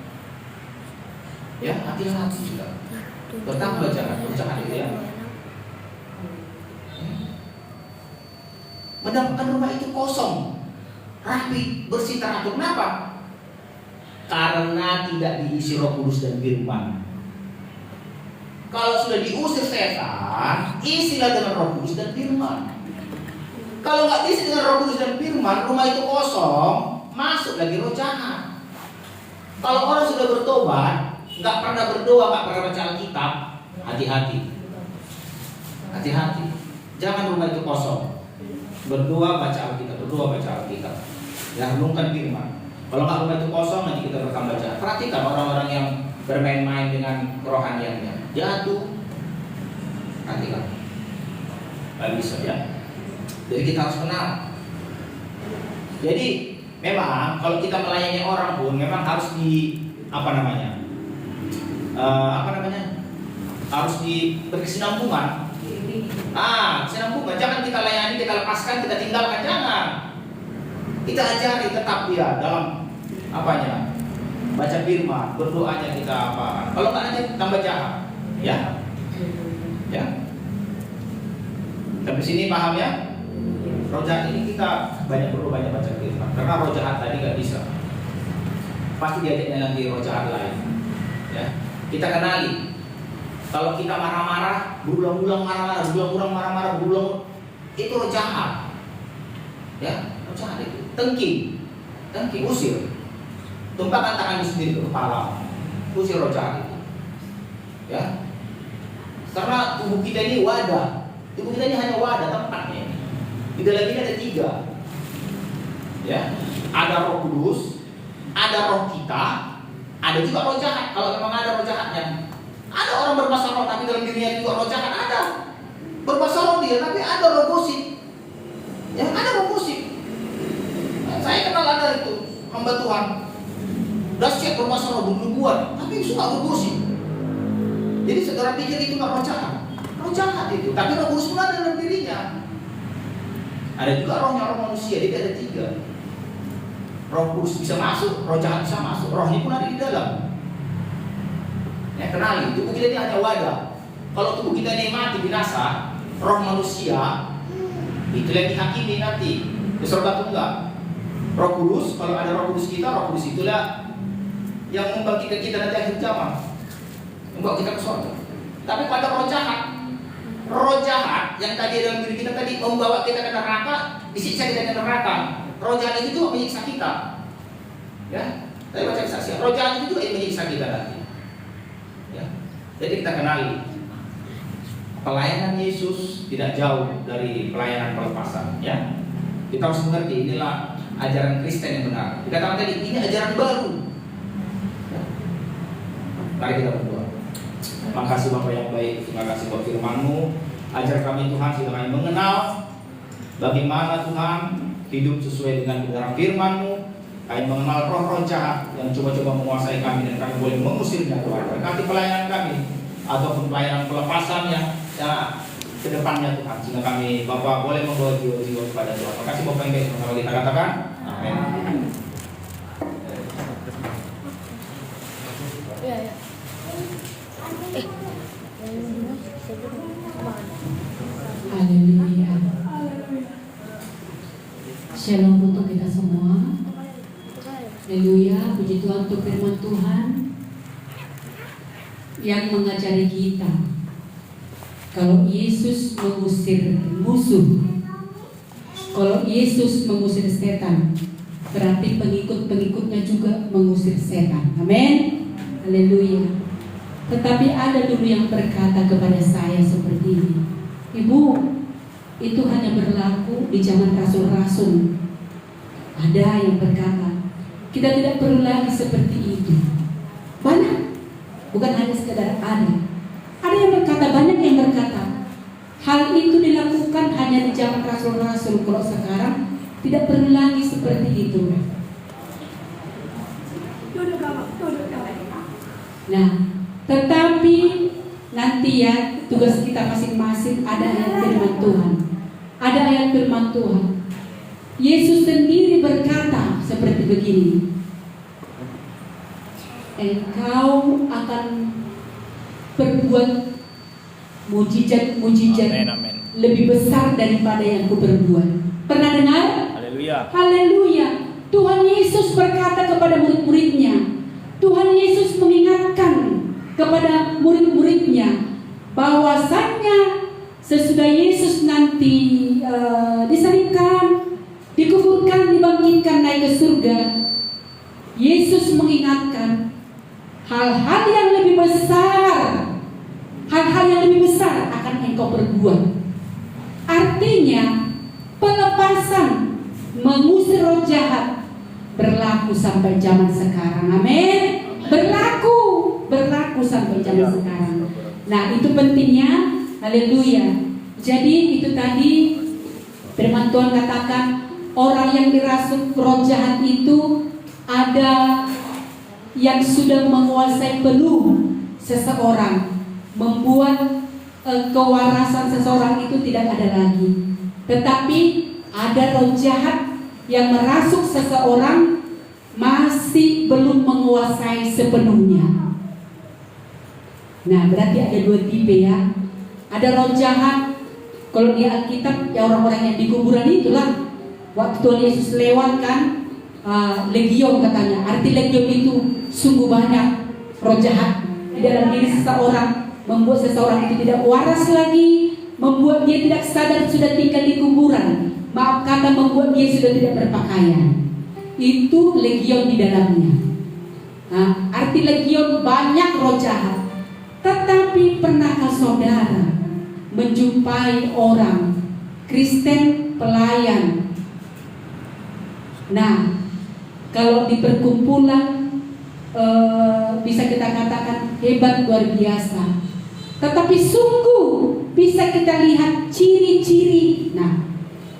Ya, hati-hati juga. Bertambah jahat itu ya. Mendapatkan rumah itu kosong, rapi, bersih, teratur. Kenapa? Karena tidak diisi Roh Kudus dan firman. Kalau sudah diusir setan, isilah dengan Roh Kudus dan firman. Kalau nggak diisi dengan Roh Kudus dan firman, rumah itu kosong, masuk lagi roh jahat. Kalau orang sudah bertobat, nggak pernah berdoa, nggak pernah baca Alkitab, hati-hati. Hati-hati. Jangan rumah itu kosong. Berdoa, baca Alkitab. Ya, renungkan firman. Kalau nggak rumah itu kosong, nanti kita bertambah jahat. Perhatikan orang-orang yang bermain-main dengan kerohaniannya, jatuh. Perhatikan. Nggak bisa ya. Jadi kita harus kenal. Jadi memang kalau kita melayani orang pun memang harus harus di berkesinambungan. Kesinambungan. Jangan kita layani, kita lepaskan, kita tinggalkan, jangan. Kita ajari tetap dia dalam baca firman, berdoanya kita apa. Kalau nggak aja tambah jahat, ya. Sampai sini paham ya? Roh jahat ini kita banyak baca firman. Karena roh jahat tadi nggak bisa. Pasti diajaknya nanti roh jahat lain. Ya, kita kenali. Kalau kita marah-marah, berulang-ulang marah-marah, itu roh jahat. Ya, roh jahat itu. Tengking, usir. Tumpahkan tanganmu sendiri ke kepala, usir roh jahat itu. Ya, karena tubuh kita ini wadah. Tubuh kita ini hanya wadah tempatnya. Di dalam ini ada 3. Ya, ada Roh Kudus, ada roh kita, ada juga roh jahat. Kalau memang ada roh jahatnya. Ada orang berbahasa roh tapi dalam dirinya juga roh jahat, ada. Berbahasa roh dia tapi ada roh gosip. Ya, ada roh gosip. Saya kenal ada itu hamba Tuhan. Dahsyat berbahasa roh, bernubuat, tapi suka bergosip. Jadi saudara pikir itu nggak roh jahat. Roh jahat itu, tapi roh kudus pun ada dalam dirinya. Ada juga rohnya roh manusia, jadi ada 3. Roh kudus bisa masuk, roh jahat bisa masuk, rohnya pun ada di dalam. Ya, kenali, tubuh kita ini hanya wadah. Kalau tubuh kita ini mati binasa, roh manusia itu yang dihakimi nanti di surga tunggal. Roh Kudus, kalau ada Roh Kudus kita, Roh Kudus itulah yang membangkitkan kita nanti akhir zaman, membawa kita ke surga. Tapi pada roh jahat yang tadi dalam diri kita tadi membawa kita ke neraka, disiksa kita ke neraka. Roh jahat itu juga menyiksa kita. Ya, tadi baca saksi. Roh jahat itu juga yang menyiksa kita nanti. Ya, jadi kita kenali pelayanan Yesus tidak jauh dari pelayanan pelepasan. Ya, kita harus mengerti inilah ajaran Kristen yang benar. Dikatakan tadi ini ajaran baru. Mari kita berdoa. Makasih Bapak yang baik, terima kasih buat firman-Mu. Ajar kami Tuhan sehingga kami mengenal bagaimana Tuhan hidup sesuai dengan kebenaran firman-Mu. Kami mengenal roh-roh jahat yang coba-coba menguasai kami dan kami boleh mengusirnya Tuhan. Berkati pelayanan kami ataupun pelayanan pelepasan yang ke depannya Tuhan, sehingga kami Bapak boleh membawa jiwa-jiwa kepada Tuhan. Terima kasih Bapak yang baik, sama kita katakan amin. Haleluya. Shalom untuk kita semua. Haleluya, puji Tuhan untuk firman Tuhan yang mengajari kita kalau Yesus mengusir musuh, kalau Yesus mengusir setan, berarti pengikut-pengikutnya juga mengusir setan. Amin. Haleluya. Tetapi ada dulu yang berkata kepada saya seperti ini, Ibu, itu hanya berlaku di zaman rasul-rasul. Ada yang berkata, kita tidak perlu lagi seperti itu. Banyak, bukan hanya sekadar ada. Ada yang berkata, banyak yang berkata, hal itu dilakukan hanya di zaman rasul-rasul. Kalau sekarang tidak perlu lagi seperti itu. Nah, tetapi nanti ya tugas kita masing-masing ada ayat firman Tuhan. Ada ayat firman Tuhan. Yesus sendiri berkata seperti begini, engkau akan berbuat mujizat-mujizat lebih besar daripada yang kuperbuat. Pernah dengar? Haleluya. Haleluya. Tuhan Yesus berkata kepada murid-muridnya. Tuhan Yesus mengingatkan kepada murid-muridnya bahwasannya sesudah Yesus nanti disalibkan, dikuburkan, dibangkitkan, naik ke surga, Yesus mengingatkan hal-hal yang lebih besar, hal-hal yang lebih besar akan engkau perbuat. Artinya pelepasan, mengusir roh jahat berlaku sampai zaman sekarang. Amin. Berlaku sampai zaman sekarang. Nah, itu pentingnya. Haleluya. Jadi itu tadi firman Tuhan katakan, orang yang dirasuk roh jahat itu ada yang sudah menguasai penuh seseorang, membuat kewarasan seseorang itu tidak ada lagi. Tetapi ada roh jahat yang merasuk seseorang masih belum menguasai sepenuhnya. Nah, berarti ada dua tipe ya. Ada roh jahat. Kalau di Alkitab ya orang-orang yang di kuburan itulah. Waktu Tuhan Yesus lewat kan, legion katanya. Arti legion itu sungguh banyak roh jahat di dalam diri seseorang, membuat seseorang itu tidak waras lagi, membuat dia tidak sadar sudah tinggal di kuburan. Maaf kata, membuat dia sudah tidak berpakaian. Itu legion di dalamnya. Nah, arti legion banyak roh jahat. Tetapi pernahkah saudara menjumpai orang Kristen pelayan? Nah, kalau di perkumpulan bisa kita katakan hebat, luar biasa. Tetapi sungguh bisa kita lihat ciri-ciri. Nah,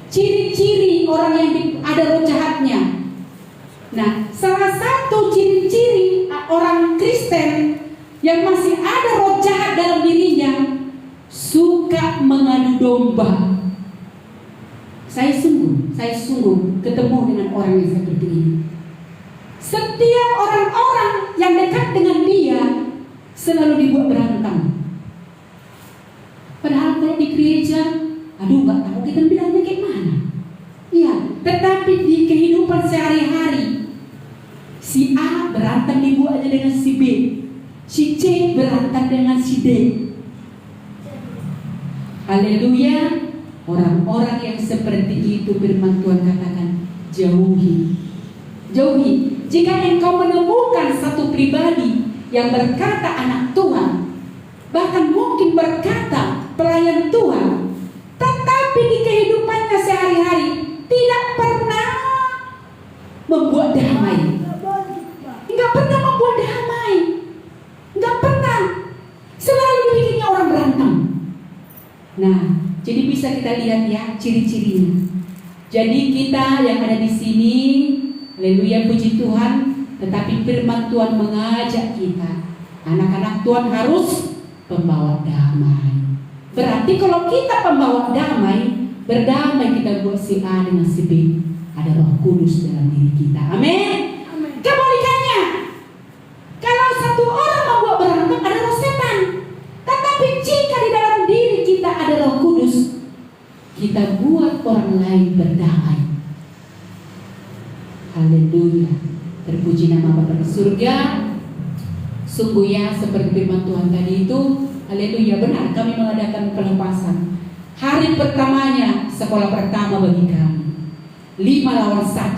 ciri-ciri orang yang ada roh jahatnya. Nah, salah satu ciri-ciri orang Kristen yang masih ada roh jahat dalam dirinya, suka mengadu domba. Saya sungguh ketemu dengan orang yang seperti ini. Setiap orang-orang yang dekat dengan dia selalu dibuat berantem. Padahal kalau di gereja, aduh gak tahu kita bilangnya kayak mana. Iya, tetapi di kehidupan sehari-hari, si A berantem dibuat aja dengan si B, si C berantem dengan si D. Haleluya. Orang-orang yang seperti itu firman Tuhan katakan, jauhi. Jauhi. Jika engkau menemukan satu pribadi yang berkata anak Tuhan, bahkan mungkin berkata pelayan Tuhan, tetapi di kehidupannya sehari-hari tidak pernah membuat damai. Enggak pernah membuat damai. Enggak pernah. Selalu bikinnya orang berantem. Nah, jadi bisa kita lihat ya ciri-cirinya. Jadi kita yang ada di sini, haleluya, puji Tuhan, tetapi firman Tuhan mengajak kita, anak-anak Tuhan harus pembawa damai. Berarti kalau kita pembawa damai, berdamai kita buat si A dengan si B, ada Roh Kudus dalam diri kita. Amin. Kebalikannya, kalau satu orang membuat berantem, ada roh setan. Tetapi jika di dalam diri kita ada Roh Kudus, kita buat orang lain berdamai. Haleluya. Terpuji nama Bapa di surga. Sungguh ya, seperti firman Tuhan tadi itu, haleluya, benar kami mengadakan pelepasan. Hari pertamanya sekolah pertama bagi kami 5 lawan 1.